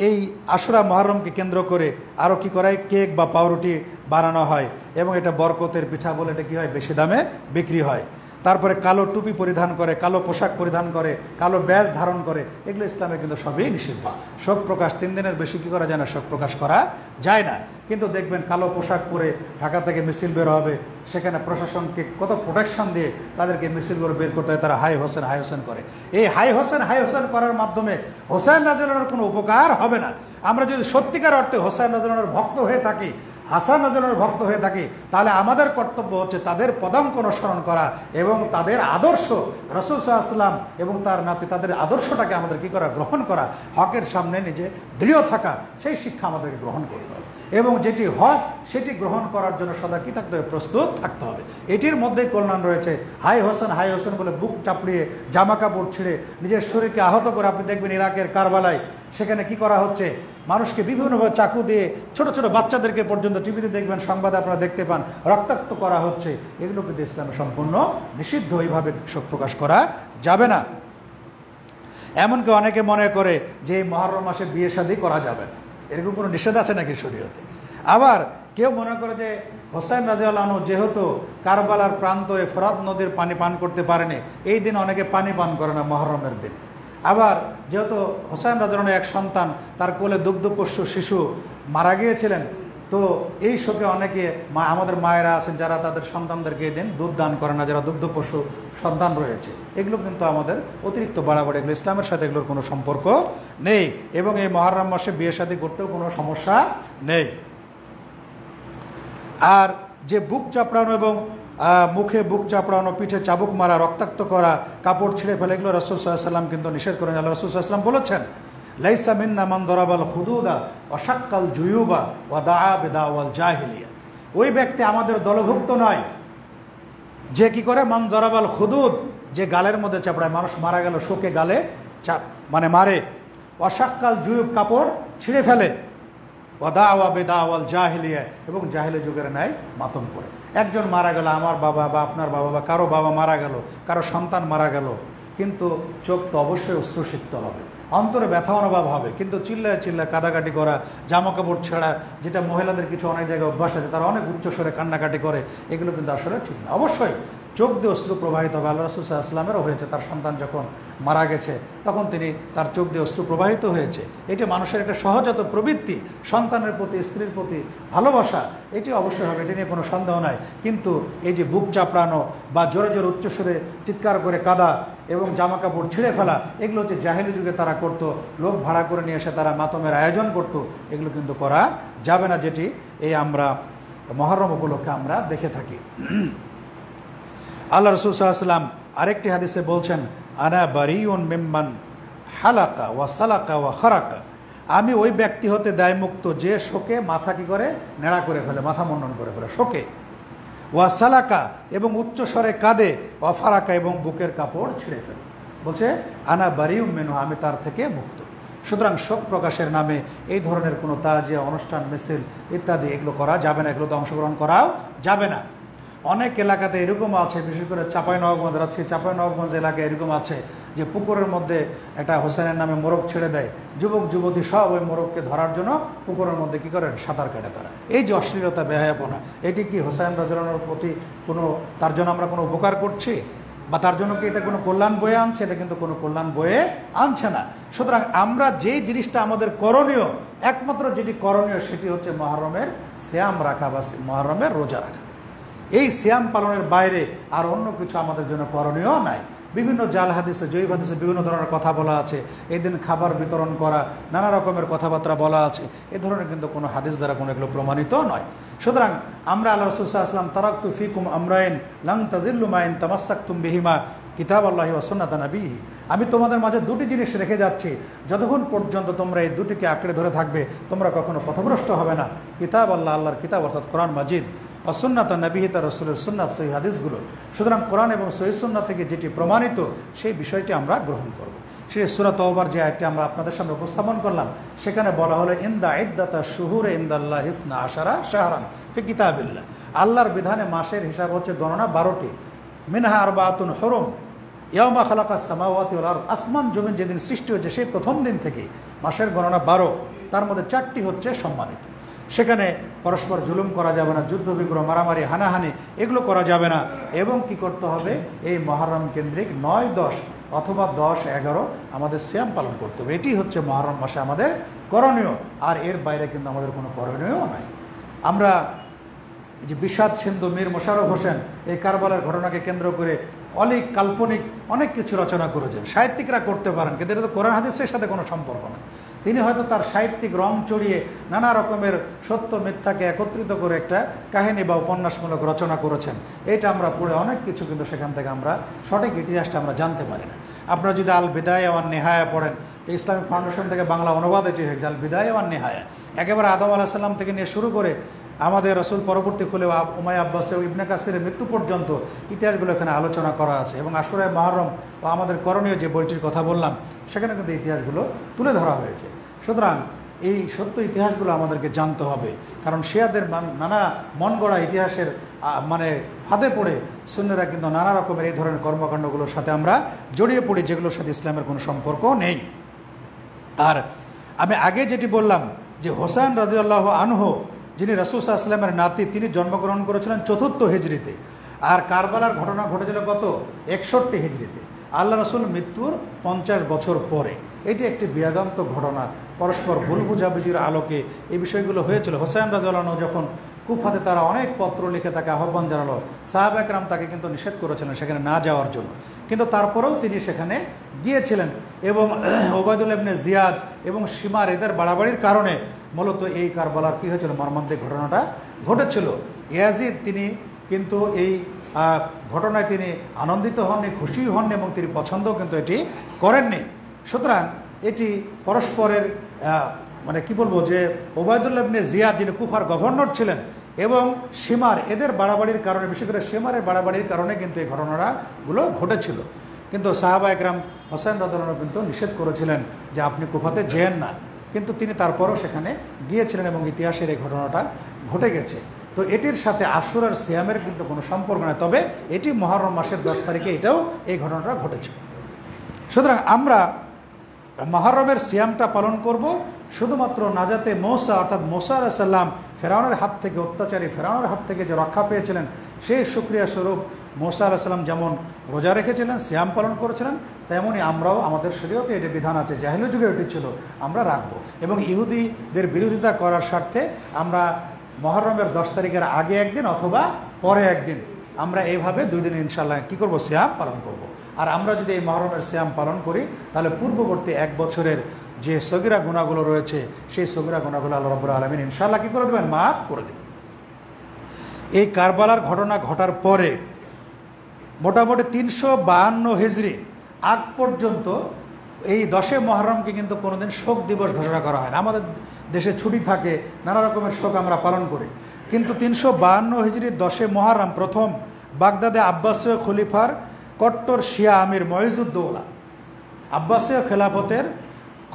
এই আশুরা মুহররমকে কেন্দ্র করে আরও কি করায়, কেক বা পাউরুটি বানানো হয়, এবং এটা বরকতের পিঠা বলে এটা কী হয়, বেশি দামে বিক্রি হয়। তারপরে কালো টুপি পরিধান করে, কালো পোশাক পরিধান করে, কালো ব্যাজ ধারণ করে, এগুলো ইসলামে কিন্তু সবই নিষিদ্ধ। শোক প্রকাশ 3 দিনের বেশি কী করা যায় না, শোক প্রকাশ করা যায় না। কিন্তু দেখবেন কালো পোশাক পরে ঢাকা থেকে মিছিল বের হবে, সেখানে প্রশাসনকে কত প্রোটেকশন দিয়ে তাদেরকে মিছিলগুলো বের করতে হয়, তারা হাই হোসেন করে। এই হাই হোসেন করার মাধ্যমে হোসেন রাদিয়াল্লাহু আনহুর কোনো উপকার হবে না। আমরা যদি সত্যিকার অর্থে হোসেন রাদিয়াল্লাহু আনহুর ভক্ত হয়ে থাকি, হাসান রাদিয়াল্লাহু আনহুর ভক্ত হয়ে থাকি, তাহলে আমাদের কর্তব্য হচ্ছে তাদের পদাঙ্ক অনুসরণ করা এবং তাদের আদর্শ, রাসূল সাল্লাল্লাহু আলাইহি ওয়াসাল্লাম এবং তার নাতি, তাদের আদর্শটাকে আমাদের কী করা, গ্রহণ করা, হকের সামনে নিজে দৃঢ় থাকা, সেই শিক্ষা আমাদেরকে গ্রহণ করতে হবে। এবং যেটি হক সেটি গ্রহণ করার জন্য সদা কী থাকতে হবে, প্রস্তুত থাকতে হবে। এটির মধ্যেই কল্যাণ রয়েছে। হাই হোসেন বলে বুক চাপড়িয়ে, জামা কাপড় ছিঁড়ে, নিজের শরীরকে আহত করে, আপনি দেখবেন ইরাকের কারবালায় সেখানে কি করা হচ্ছে, মানুষকে বিভিন্নভাবে চাকু দিয়ে, ছোট ছোট বাচ্চাদেরকে পর্যন্ত টিভিতে দেখবেন, সংবাদে আপনারা দেখতে পান, রক্তাক্ত করা হচ্ছে। এগুলো কিন্তু ইসলামে সম্পূর্ণ নিষিদ্ধ, এইভাবে শোক প্রকাশ করা যাবে না। এমনকি অনেকে মনে করে যে এই মুহররম মাসে বিয়ে শাদী করা যাবে না, এরকম কোনো নিষেধ আছে নাকি শরীয়তে? আবার কেউ মনে করে যে হোসেন রাদিয়াল্লাহু আনহু যেহেতু কারবালার প্রান্তরে ফোরাত নদীর পানি পান করতে পারেনি, এই দিন অনেকে পানি পান করে না মুহররমের দিন। আবার যেহেতু হোসেন রাদিয়াল্লাহু আনহু এক সন্তান, তার কোলে দুগ্ধপোষ্য শিশু মারা গিয়েছিলেন, তো এই শোকে অনেকে আমাদের মায়েরা আছেন যারা তাদের সন্তানদেরকে এই দিন দুধ দান করে না, যারা দুগ্ধপোষ্য সন্তান রয়েছে। এগুলো কিন্তু আমাদের অতিরিক্ত বাড়াবাড়ি, এগুলো ইসলামের সাথে এগুলোর কোনো সম্পর্ক নেই। এবং এই মুহররম মাসে বিয়ে শাদী করতেও কোনো সমস্যা নেই। আর যে বুক চাপড়ানো এবং মুখে বুক চাপড়ানো, পিঠে চাবুক মারা, রক্তাক্ত করা, কাপড় ছিঁড়ে ফেলে, এগুলো রাসূল সাল্লাল্লাহু আলাইহি ওয়াসাল্লাম কিন্তু নিষেধ করেন। আল্লাহ রাসূল সাল্লাল্লাহু আলাইহি ওয়াসাল্লাম বলেছেন, লাইসা মিন্না মান দারাবাল খুদুদা ওয়া শাক্কাল জুয়ুবা ওয়া দাআ বিদাওয়াল জাহিলিয়া। ওই ব্যক্তি আমাদের দলভুক্ত নয় যে কি করে, মান দারাবাল খুদুদ, যে গালের মধ্যে চাপড়ায়, মানুষ মারা গেল শোকে গালে মারে, ওয়া শাক্কাল জুয়ুব, কাপড় ছিঁড়ে ফেলে, ওয়া দাআ বিদাওয়াল জাহিলিয়া, এবং জাহিলি যুগের ন্যায় মাতম করে। একজন মারা গেল, আমার বাবা বা আপনার বাবা বা কারো বাবা মারা গেল, কারো সন্তান মারা গেল, কিন্তু চোখ তো অবশ্যই অশ্রুসিক্ত হবে, অন্তরে ব্যথা অনুভব হবে, কিন্তু চিল্লায় চিল্লায় কাদাকাটি করা, জামা কাপড় ছেঁড়া, যেটা মহিলাদের কিছু অনেক জায়গায় অভ্যাস আছে, তারা অনেক উচ্চস্বরে কান্নাকাটি করে, এগুলো কিন্তু আসলে ঠিক না। অবশ্যই চোখ দিয়ে অশ্রু প্রবাহিত হবে। আল্লাহ রাসূল সাল্লাল্লাহু আলাইহি ওয়াসাল্লামেরও হয়েছে, তার সন্তান যখন মারা গেছে তখন তিনি তার চোখ দিয়ে অশ্রু প্রবাহিত হয়েছে। এটি মানুষের একটা সহজাত প্রবৃত্তি, সন্তানের প্রতি, স্ত্রীর প্রতি ভালোবাসা, এটি অবশ্যই হবে, এটি নিয়ে কোনো সন্দেহ নাই। কিন্তু এই যে বুক চাপড়ানো বা জোরে জোরে উচ্চস্বরে চিৎকার করে কাঁদা এবং জামা কাপড় ছিঁড়ে ফেলা, এগুলো হচ্ছে জাহেলি যুগে তারা করত, লোক ভাড়া করে নিয়ে এসে তারা মাতমের আয়োজন করত, এগুলো কিন্তু করা যাবে না, যেটি এই আমরা মহরম উপলক্ষে আমরা দেখে থাকি। আল্লাহ রাসূল সাল্লাল্লাহু আলাইহি ওয়াসাল্লাম আরেকটি হাদিসে বলছেন, আনা বারিউন মিম্মান হালাকা ওয়া সালাকা ওয়া খারাকা, আমি ওই ব্যক্তি হতে দায়মুক্ত যে শোকে মাথা কি করে নেড়া করে ফেলে, মাথা মুন্ডন করে ফেলে শোকে, ওয়া সালাকা এবং উচ্চ স্বরে কাঁদে, ওয়া ফারাকা এবং বুকের কাপড় ছিঁড়ে ফেলে। বলছে আনা বারিউম মিনহু, আমি তার থেকে মুক্ত। সুতরাং শোক প্রকাশের নামে এই ধরনের কোনো তাজিয়া, অনুষ্ঠান, মিছিল ইত্যাদি এগুলো করা যাবে না, এগুলোতে অংশগ্রহণ করাও যাবে না। অনেক এলাকাতে এরকম আছে, বিশেষ করে চাঁপাইনবাবগঞ্জ, রাজশাহী চাঁপাইনবাবগঞ্জ এলাকায় এরকম আছে যে পুকুরের মধ্যে একটা হোসেনের নামে মোরগ ছেড়ে দেয়, যুবক যুবতী সব ওই মোরগকে ধরার জন্য পুকুরের মধ্যে কী করেন, সাঁতার কাটে তারা। এই যে অশ্লীলতা, বেহায়াপনা, এটি কি হোসেন রাদিয়াল্লাহু প্রতি কোনো, তার জন্য আমরা কোনো উপকার করছি বা তার জন্য কি এটা কোনো কল্যাণ বয়ে আনছে? এটা কিন্তু কোনো কল্যাণ বয়ে আনছে না। সুতরাং আমরা যেই জিনিসটা আমাদের করণীয়, একমাত্র যেটি করণীয় সেটি হচ্ছে মহরমের সিয়াম রাখা বা মহরমের রোজা রাখা। এই সিয়াম পালনের বাইরে আর অন্য কিছু আমাদের জন্য করণীয় নাই। বিভিন্ন জাল হাদিসে, জয়ীব হাদিসে বিভিন্ন ধরনের কথা বলা আছে, এই দিন খাবার বিতরণ করা, নানা রকমের কথাবার্তা বলা আছে, এ ধরনের কিন্তু কোনো হাদিস দ্বারা কোনো এগুলো প্রমাণিত নয়। সুতরাং আমরা আল্লাহ রাসূল সাল্লাল্লাহু আলাইহি ওয়াসাল্লাম তারাকতু ফিকুম আমরাইন লান তাযিল্লু মা ইন তামাসসাকতুম বিহিমা কিতাবাল্লাহি ওয়া সুন্নাত নবিহি, আমি তোমাদের মাঝে দুটি জিনিস রেখে যাচ্ছি, যতক্ষণ পর্যন্ত তোমরা এই দুটিকে আঁকড়ে ধরে থাকবে তোমরা কখনো পথভ্রষ্ট হবে না। কিতাব আল্লাহ, আল্লাহর কিতাব অর্থাৎ কোরআন মাজিদ, অসুন্নাত নবিহি, তার রাসূলের সুন্নাত, সহিহ হাদিসগুলো। সুতরাং কোরআন এবং সহিহ সুন্নাত থেকে যেটি প্রমাণিত সেই বিষয়টি আমরা গ্রহণ করব। সেই সূরা তাওবার যে আয়াতটি আমরা আপনাদের সামনে উপস্থাপন করলাম, সেখানে বলা হলো ইনদা ইদ্দাতা শুহুরে ইনদাল্লাহি 12 শাহরান ফি কিতাবিল্লাহ, আল্লাহর বিধানে মাসের হিসাব হচ্ছে গণনা 12টি, মিনহা আরবাআতুন হুরুম ইয়াওমা খালাকাস সামাওয়াতি ওয়াল আরদ, আসমান জমিন যেদিন সৃষ্টি হয়েছে সেই প্রথম দিন থেকে মাসের গণনা 12, তার মধ্যে 4টি হচ্ছে সম্মানিত। সেখানে পরস্পর জুলুম করা যাবে না, যুদ্ধ বিগ্রহ, মারামারি, হানাহানি এগুলো করা যাবে না। এবং কি করতে হবে, এই মহরম কেন্দ্রিক 9, 10 অথবা 10, 11 আমাদের সিয়াম পালন করতে হবে। এটি হচ্ছে মহরম মাসে আমাদের করণীয়, আর এর বাইরে কিন্তু আমাদের কোনো করণীয় নাই। আমরা যে বিষাদ সিন্ধু মীর মোশাররফ হোসেন এই কারবালার ঘটনাকে কেন্দ্র করে অলিক কাল্পনিক অনেক কিছু রচনা করেছেন, সাহিত্যিকরা করতে পারেন, কিন্তু এটা তো কোরআন হাদিসের সাথে কোনো সম্পর্ক নেই। তিনি হয়তো তার সাহিত্যিক রং চড়িয়ে নানা রকমের সত্য মিথ্যাকে একত্রিত করে একটা কাহিনী বা উপন্যাসমূলক রচনা করেছেন। এটা আমরা পড়ে অনেক কিছু কিন্তু সেখান থেকে আমরা সঠিক ইতিহাসটা আমরা জানতে পারি না। আপনারা যদি আল বিদায়া ওয়ান নেহায়া পড়েন, ইসলামিক ফাউন্ডেশন থেকে বাংলা অনুবাদ এটি হয়েছে, আল বিদায়া ওয়ান নেহায়া, একেবারে আদম আলাইহিস সালাম থেকে নিয়ে শুরু করে আমাদের রাসূল পরবর্তী খুলে উমাইয়া আব্বাসে ও ইবনে কাসিরের মৃত্যু পর্যন্ত ইতিহাসগুলো এখানে আলোচনা করা আছে। এবং আশুরায়ে মুহররম বা আমাদের করণীয় যে বইটির কথা বললাম, সেখানে কিন্তু ইতিহাসগুলো তুলে ধরা হয়েছে। সুতরাং এই সত্য ইতিহাসগুলো আমাদেরকে জানতে হবে, কারণ শিয়াদের নানা মন গড়া ইতিহাসের মানে ফাঁদে পড়ে সুন্নিরা কিন্তু নানা রকমের এই ধরনের কর্মকাণ্ডগুলোর সাথে আমরা জড়িয়ে পড়ি, যেগুলোর সাথে ইসলামের কোনো সম্পর্ক নেই। আর আমি আগে যেটি বললাম যে হোসেন রাদিয়াল্লাহু আনহু, যিনি রাসূল সাল্লাল্লাহু আলাইহি ওয়াসাল্লামের নাতি, তিনি জন্মগ্রহণ করেছিলেন 4th হিজরিতে, আর কারবালার ঘটনা ঘটেছিল কত, 61 হিজরিতে, আল্লাহ রাসূল মৃত্যুর 50 বছর পরে। এটি একটি বিয়াগান্ত ঘটনা, পরস্পর ভুল বুঝাবুঝির আলোকে এই বিষয়গুলো হয়েছিল। হোসেন রাদিয়াল্লাহু আনহু যখন কুফাতে তারা অনেক পত্র লিখে তাকে আহ্বান জানালো, সাহাবা একরাম তাকে কিন্তু নিষেধ করেছিলেন সেখানে না যাওয়ার জন্য, কিন্তু তারপরেও তিনি সেখানে গিয়েছিলেন। এবং ওবায়দুল্লাহ ইবনে জিয়াদ এবং শিমার এদের বাড়াবাড়ির কারণে মূলত এই কারবালার কী হয়েছিল, মর্মান্তিক ঘটনাটা ঘটেছিল। ইয়াজিদ তিনি কিন্তু এই ঘটনায় তিনি আনন্দিত হননি, খুশি হননি, এবং তিনি পছন্দও কিন্তু এটি করেননি। সুতরাং এটি পরস্পরের মানে কি বলবো, যে ওবায়দুল্লাহ ইবনে জিয়াদ যিনি কুফার গভর্নর ছিলেন এবং শিমার এদের বাড়াবাড়ির কারণে, বিশেষ করে শিমারের বাড়াবাড়ির কারণে কিন্তু এই ঘটনাগুলো ঘটেছিল। কিন্তু সাহাবা একরাম হোসেন রাদিয়াল্লাহু আনহু কিন্তু নিষেধ করেছিলেন যে আপনি কুফাতে যেন না, কিন্তু তিনি তারপরও সেখানে গিয়েছিলেন এবং ইতিহাসের এই ঘটনাটা ঘটে গেছে। তো এটির সাথে আশুরার সিয়ামের কিন্তু কোনো সম্পর্ক নেই, তবে এটি মুহররম মাসের 10 তারিখে এটাও এই ঘটনাটা ঘটেছে। সুতরাং আমরা মুহররমের সিয়ামটা পালন করব শুধুমাত্র নাজাতে মূসা অর্থাৎ মূসা আলাইহিস সালাম ফেরাউনের হাত থেকে, অত্যাচারী ফেরাউনের হাত থেকে যে রক্ষা পেয়েছিলেন সেই শুকরিয়া স্বরূপ মূসা আলাইহিস সালাম যেমন রোজা রেখেছিলেন, সিয়াম পালন করেছিলেন, তেমনই আমরাও আমাদের শরীয়তে এটি বিধান আছে, জাহিলি যুগে এটি ছিল, আমরা রাখবো। এবং ইহুদিদের বিরোধিতা করার স্বার্থে আমরা মুহররমের 10 তারিখের আগে একদিন অথবা পরে একদিন আমরা এইভাবে 2 দিন ইনশাআল্লাহ কী করব, সিয়াম পালন করব। আর আমরা যদি এই মুহররমের সিয়াম পালন করি তাহলে পূর্ববর্তী 1 বছরের যে সগীরা গুনাহগুলো রয়েছে সেই সগীরা গুনাহগুলো আল্লাহ রাব্বুল আলামিন ইনশাআল্লাহ কী করে দেবেন, মাফ করে দেবেন। এই কারবালার ঘটনা ঘটার পরে মোটামুটি 352 হিজরি আগ পর্যন্ত এই 10 মুহররমকে কিন্তু কোনোদিন শোক দিবস ঘোষণা করা হয় না। আমাদের দেশে ছুটি থাকে, নানা রকমের শোক আমরা পালন করি, কিন্তু 352 হিজরির 10 মুহররম প্রথম বাগদাদে আব্বাসীয় খলিফার কট্টর শিয়া আমির মুইজউদ্দৌলা, আব্বাসীয় খেলাফতের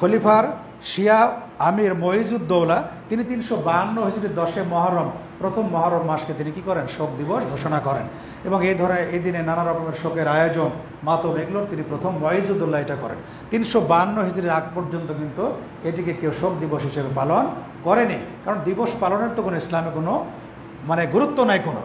খলিফার শিয়া আমির মুইজউদ্দৌলা, তিনি 352 হিজরির 10 মুহররম প্রথম মুহররম মাসকে তিনি কী করেন, শোক দিবস ঘোষণা করেন। এবং এই দিনে নানা রকমের শোকের আয়োজন, মাতম, এগুলোর তিনি প্রথম মুইজউদ্দৌলা এটা করেন। 352 হিজরির আগ পর্যন্ত কিন্তু এটিকে কেউ শোক দিবস হিসেবে পালন করেনি, কারণ দিবস পালনের তো কোনো ইসলামে কোনো গুরুত্ব নাই কোনো।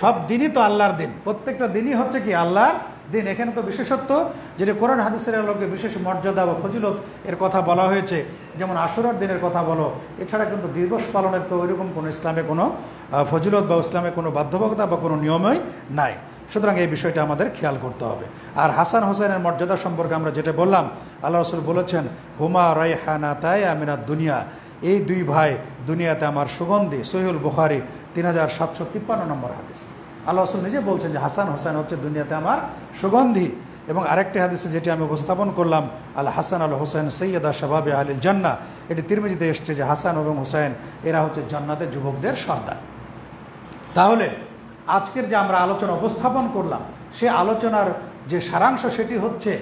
সব দিনই তো আল্লাহর দিন, প্রত্যেকটা দিনই হচ্ছে কি আল্লাহর দিন। এখানে তো বিশেষত্ব যেটা কোরআন হাদিসের আলোকে বিশেষ মর্যাদা বা ফজিলত এর কথা বলা হয়েছে, যেমন আশুরার দিনের কথা বলো, এছাড়া কিন্তু দিবস পালনের তো ওইরকম কোনো ইসলামে কোনো ফজিলত বা ইসলামে কোনো বাধ্যবাধকতা বা কোনো নিয়মই নাই। সুতরাং এই বিষয়টা আমাদের খেয়াল করতে হবে। আর হাসান হোসেনের মর্যাদা সম্পর্কে আমরা যেটা বললাম, আল্লাহ রাসূল বলেছেন, হুমা রাইহানাতায়া মিনাদ দুনিয়া, এই 2 ভাই দুনিয়াতে আমার সুগন্ধি। সহিহুল বুখারী 3753 নম্বর হাদিস। আল্লাহ রাসূল নিজে বলছেন যে হাসান হোসেন হচ্ছে দুনিয়াতে আমার সুগন্ধি। এবং আরেকটি হাদিসে যেটি আমি উপস্থাপন করলাম, আল হাসান আল হোসেন সৈয়দা শাবাবে আহলিল জান্নাহ, এটি তিরমিজিতে এসছে যে হাসান এবং হোসেন এরা হচ্ছে জান্নাতের যুবকদের সর্দার। তাহলে আজকের যে আমরা আলোচনা উপস্থাপন করলাম, সে আলোচনার যে সারাংশ সেটি হচ্ছে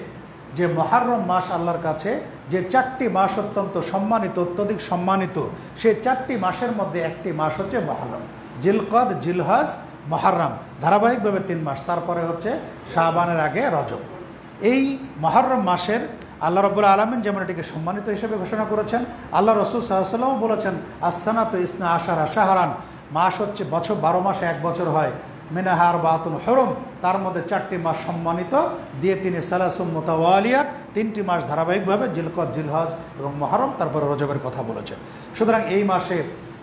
যে মুহররম মাস আল্লাহর কাছে যে 4টি মাস অত্যন্ত সম্মানিত, অত্যধিক সম্মানিত, সেই 4টি মাসের মধ্যে একটি মাস হচ্ছে মুহররম। জিলকদ, জিলহজ, মুহররম, ধারাবাহিকভাবে 3 মাস, তারপরে হচ্ছে শাবানের আগে রজব। এই মুহররম মাসের আল্লাহ রাব্বুল আলামিন যেমন এটিকে সম্মানিত হিসেবে ঘোষণা করেছেন, আল্লাহ রাসূল সাল্লাল্লাহু আলাইহি ওয়াসাল্লাম বলেছেন, আস-সানাতু ইসনা আশারা শাহরান, মাস হচ্ছে বছর, 12 মাসে 1 বছর হয়, মিনহা আরবাতুন হুরুম, তার মধ্যে 4টি মাস সম্মানিত দিয়ে তিনি সালাসুম মুতাওয়ালিয়াত, 3টি মাস ধারাবাহিকভাবে জিলকদ, জিলহজ এবং মুহররম, তারপরে রজবের কথা বলেছেন। সুতরাং এই মাসে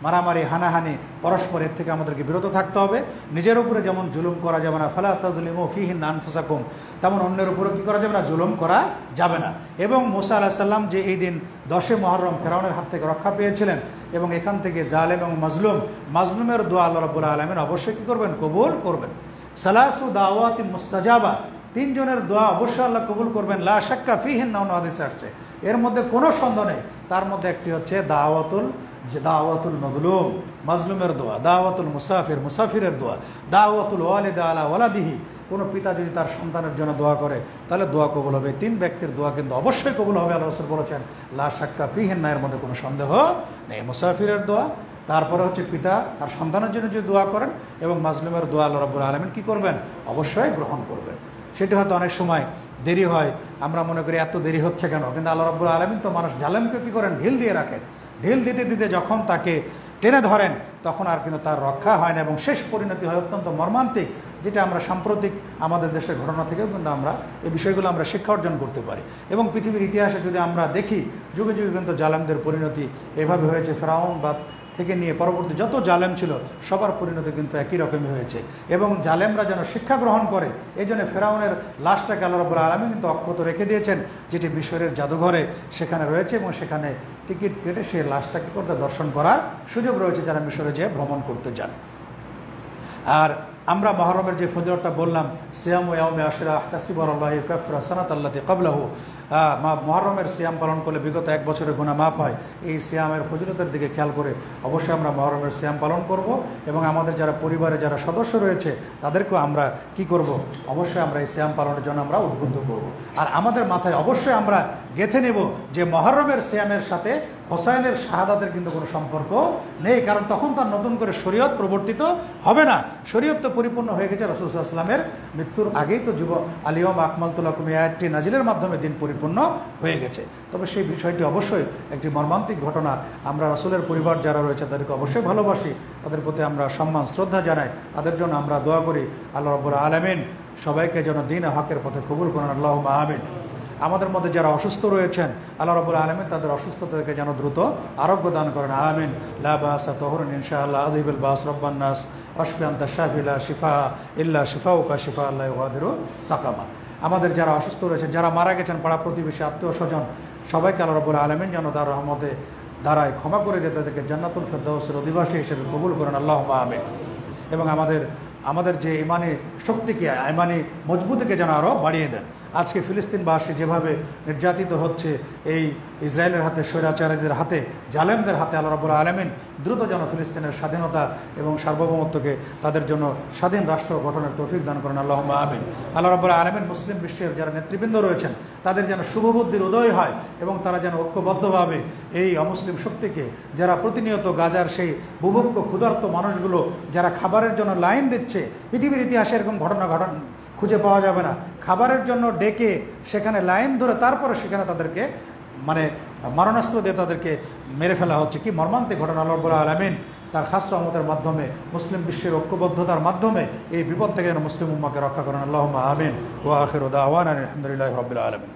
মারামারি, হানাহানি, পরস্পরের থেকে আমাদেরকে বিরত থাকতে হবে। নিজের উপরে যেমন জুলুম করা যাবে না, ফালা তাযলিমু ফীহিন্না আনফুসাকুম, তেমন অন্যের উপরে কী করা যাবে না, জুলুম করা যাবে না। এবং মূসা আলাইহিস সালাম যে এই দিন 10 মুহররম ফেরাউনের হাত থেকে রক্ষা পেয়েছিলেন, এবং এখান থেকে জালেম এবং মাজলুমের দোয়া আল্লাহ রাব্বুল আলামিন অবশ্যই কী করবেন, কবুল করবেন। সালাসু দাওয়াতিন মুস্তাজাবা, 3 জনের দোয়া অবশ্যই আল্লাহ কবুল করবেন। লা শাক্কা ফীহিন্না, অন্য হাদিসে আসছে, এর মধ্যে কোনো সন্দেহ নেই। তার মধ্যে একটি হচ্ছে দাওয়াতুল মাজলুম, মাজলুমের দোয়া, দাওয়াতুল মুসাফির, মুসাফিরের দোয়া, দাওয়াতুল ওয়ালিদা আলা ওয়ালাদিহি, কোনো পিতা যদি তার সন্তানের জন্য দোয়া করে তাহলে দোয়া কবুল হবে। 3 ব্যক্তির দোয়া কিন্তু অবশ্যই কবুল হবে, আল্লাহ রাসূল বলেছেন, লা শাক্কা ফীহিন্না, এর মধ্যে কোনো সন্দেহ নেই। মুসাফিরের দোয়া, তারপরে হচ্ছে পিতা তার সন্তানের জন্য যদি দোয়া করেন, এবং মাজলুমের দোয়া আল্লাহ রাব্বুল আলামিন কী করবেন, অবশ্যই গ্রহণ করবেন। সেটি হয়তো অনেক সময় দেরি হয়, আমরা মনে করি এত দেরি হচ্ছে কেন, কিন্তু আল্লাহ রাব্বুল আলামিন তো মানুষ জালেমকে কী করেন, ঢিল দিয়ে রাখেন। ঢিল দিতে দিতে যখন তাকে টেনে ধরেন তখন আর কিন্তু তার রক্ষা হয় না, এবং শেষ পরিণতি হয় অত্যন্ত মর্মান্তিক, যেটা আমরা সাম্প্রতিক আমাদের দেশের ঘটনা থেকেও কিন্তু আমরা এই বিষয়গুলো আমরা শিক্ষা অর্জন করতে পারি। এবং পৃথিবীর ইতিহাসে যদি আমরা দেখি, যুগে যুগে কিন্তু জালেমদের পরিণতি এভাবে হয়েছে। ফেরাউন বা থেকে নিয়ে পরবর্তী যত জালেম ছিল সবার পরিণতি কিন্তু একই রকমই হয়েছে। এবং জালেমরা যেন শিক্ষা গ্রহণ করে, এই জন্য ফেরাউনের লাশটাকে আল্লাহ রাব্বুল আলামিন কিন্তু অক্ষত রেখে দিয়েছেন, যেটি মিশরের জাদুঘরে সেখানে রয়েছে, এবং সেখানে টিকিট কেটে সেই লাশটাকে করতে দর্শন করার সুযোগ রয়েছে যারা মিশরে যেয়ে ভ্রমণ করতে যান। আর আমরা মুহররমের যে ফজিলতটা বললাম, সিয়ামু ইয়াউমি আশুরা আহতাসিবু আলাল্লাহি কাফরা সানাতাল্লাতি ক্বাবলাহু, মুহররমের সিয়াম পালন করলে বিগত 1 বছরের গুনাহ মাফ হয়। এই সিয়ামের ফজিলতের দিকে খেয়াল করে অবশ্যই আমরা মুহররমের সিয়াম পালন করব, এবং আমাদের যারা পরিবারে যারা সদস্য রয়েছে তাদেরকেও আমরা কি করব, অবশ্যই আমরা এই সিয়াম পালনের জন্য আমরা উদ্বুদ্ধ করব। আর আমাদের মাথায় অবশ্যই আমরা গেঁথে নেব যে মুহররমের সিয়ামের সাথে হোসাইনের শাহাদাতের কিন্তু কোনো সম্পর্ক নেই, কারণ তখন তার নতুন করে শরীয়ত প্রবর্তিত হবে না। শরীয়ত তো পরিপূর্ণ হয়ে গেছে, রাসূল সাল্লাল্লাহু আলাইহি ওয়াসাল্লামের মৃত্যুর আগেই তো আলিয়ম আকমালতু লাকুম এই আয়াতটি নাজিলের মাধ্যমে দিন পরিপূর্ণ হয়ে গেছে। তবে সেই বিষয়টি অবশ্যই একটি মর্মান্তিক ঘটনা। আমরা রাসূলের পরিবার যারা রয়েছে তাদেরকে অবশ্যই ভালোবাসি, তাদের প্রতি আমরা সম্মান শ্রদ্ধা জানাই, তাদের জন্য আমরা দোয়া করি আল্লাহ রাব্বুল আলামিন সবাইকে যেন দ্বীন হকের পথে কবুল করেন, আল্লাহুম্মা আমিন। আমাদের মধ্যে যারা অসুস্থ রয়েছেন আল্লাহ রাব্বুল আলামিন তাদের অসুস্থতা থেকে যেন দ্রুত আরোগ্য দান করেন, আমিন। লা বাসা তাহুরুন ইনশাআল্লাহ, আযীবুল বাস রব্বান নাস ওয়াশফি আনতা শাফি লা শিফা ইল্লা শিফাউকা শিফা লা ইউগাদিরু সাকামা। আমাদের যারা অসুস্থ রয়েছেন, যারা মারা গেছেন, পাড়া প্রতিবেশী আত্মীয় স্বজন সবাইকে আল্লাহ রাব্বুল আলামিন যেন তার রহমতে দ্বারায় ক্ষমা করে দিয়ে তাদেরকে জান্নাতুল ফেরদাউসের অধিবাসী হিসেবে কবুল করেন, আল্লাহুম্মা আমিন। এবং আমাদের যে ইমানি শক্তিকে, ইমানি মজবুতিকে যেন আরও বাড়িয়ে দেন। আজকে ফিলিস্তিনবাসী যেভাবে নির্যাতিত হচ্ছে এই ইসরায়েলের হাতে, স্বৈরাচারীদের হাতে, জালেমদের হাতে, আল্লাহ রাব্বুল আলামিন দ্রুত যেন ফিলিস্তিনের স্বাধীনতা এবং সার্বভৌমত্বকে তাদের জন্য স্বাধীন রাষ্ট্র গঠনের তৌফিক দান করেন, আল্লাহুম্মা আমিন। আল্লাহ রাব্বুল আলামিন মুসলিম বিশ্বের যারা নেতৃবৃন্দ রয়েছেন তাদের যেন শুভবুদ্ধির উদয় হয় এবং তারা যেন ঐক্যবদ্ধভাবে এই অমুসলিম শক্তিকে, যারা প্রতিনিয়ত গাজার সেই বুভুক্ষ ক্ষুধার্ত মানুষগুলো যারা খাবারের জন্য লাইন দিচ্ছে, পৃথিবীর ইতিহাসে এরকম ঘটনা খুঁজে পাওয়া যাবে না, খাবারের জন্য ডেকে সেখানে লাইন ধরে তারপরে সেখানে তাদেরকে মারণাস্ত্র দিয়ে তাদেরকে মেরে ফেলা হচ্ছে। কি মর্মান্তিক ঘটনা! আল্লাহ রাব্বুল আলামিন তার খাস রহমতের মাধ্যমে, মুসলিম বিশ্বের ঐক্যবদ্ধতার মাধ্যমে এই বিপদ থেকে যেন মুসলিম উম্মাহকে রক্ষা করেন, আল্লাহুম্মা আমিন। ওয়া আখিরু দাওয়ানা আলহামদুলিল্লাহি রাব্বিল আলামিন।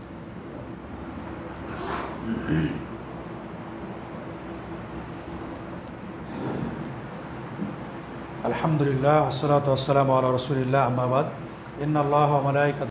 আলহামদুলিল্লাহ ওয়াসসালাতু ওয়াসসালামু আলা রাসূলিল্লাহ, আম্মা বাদ। ইন্নাল্লাহা ওয়া মালাইকাতাহু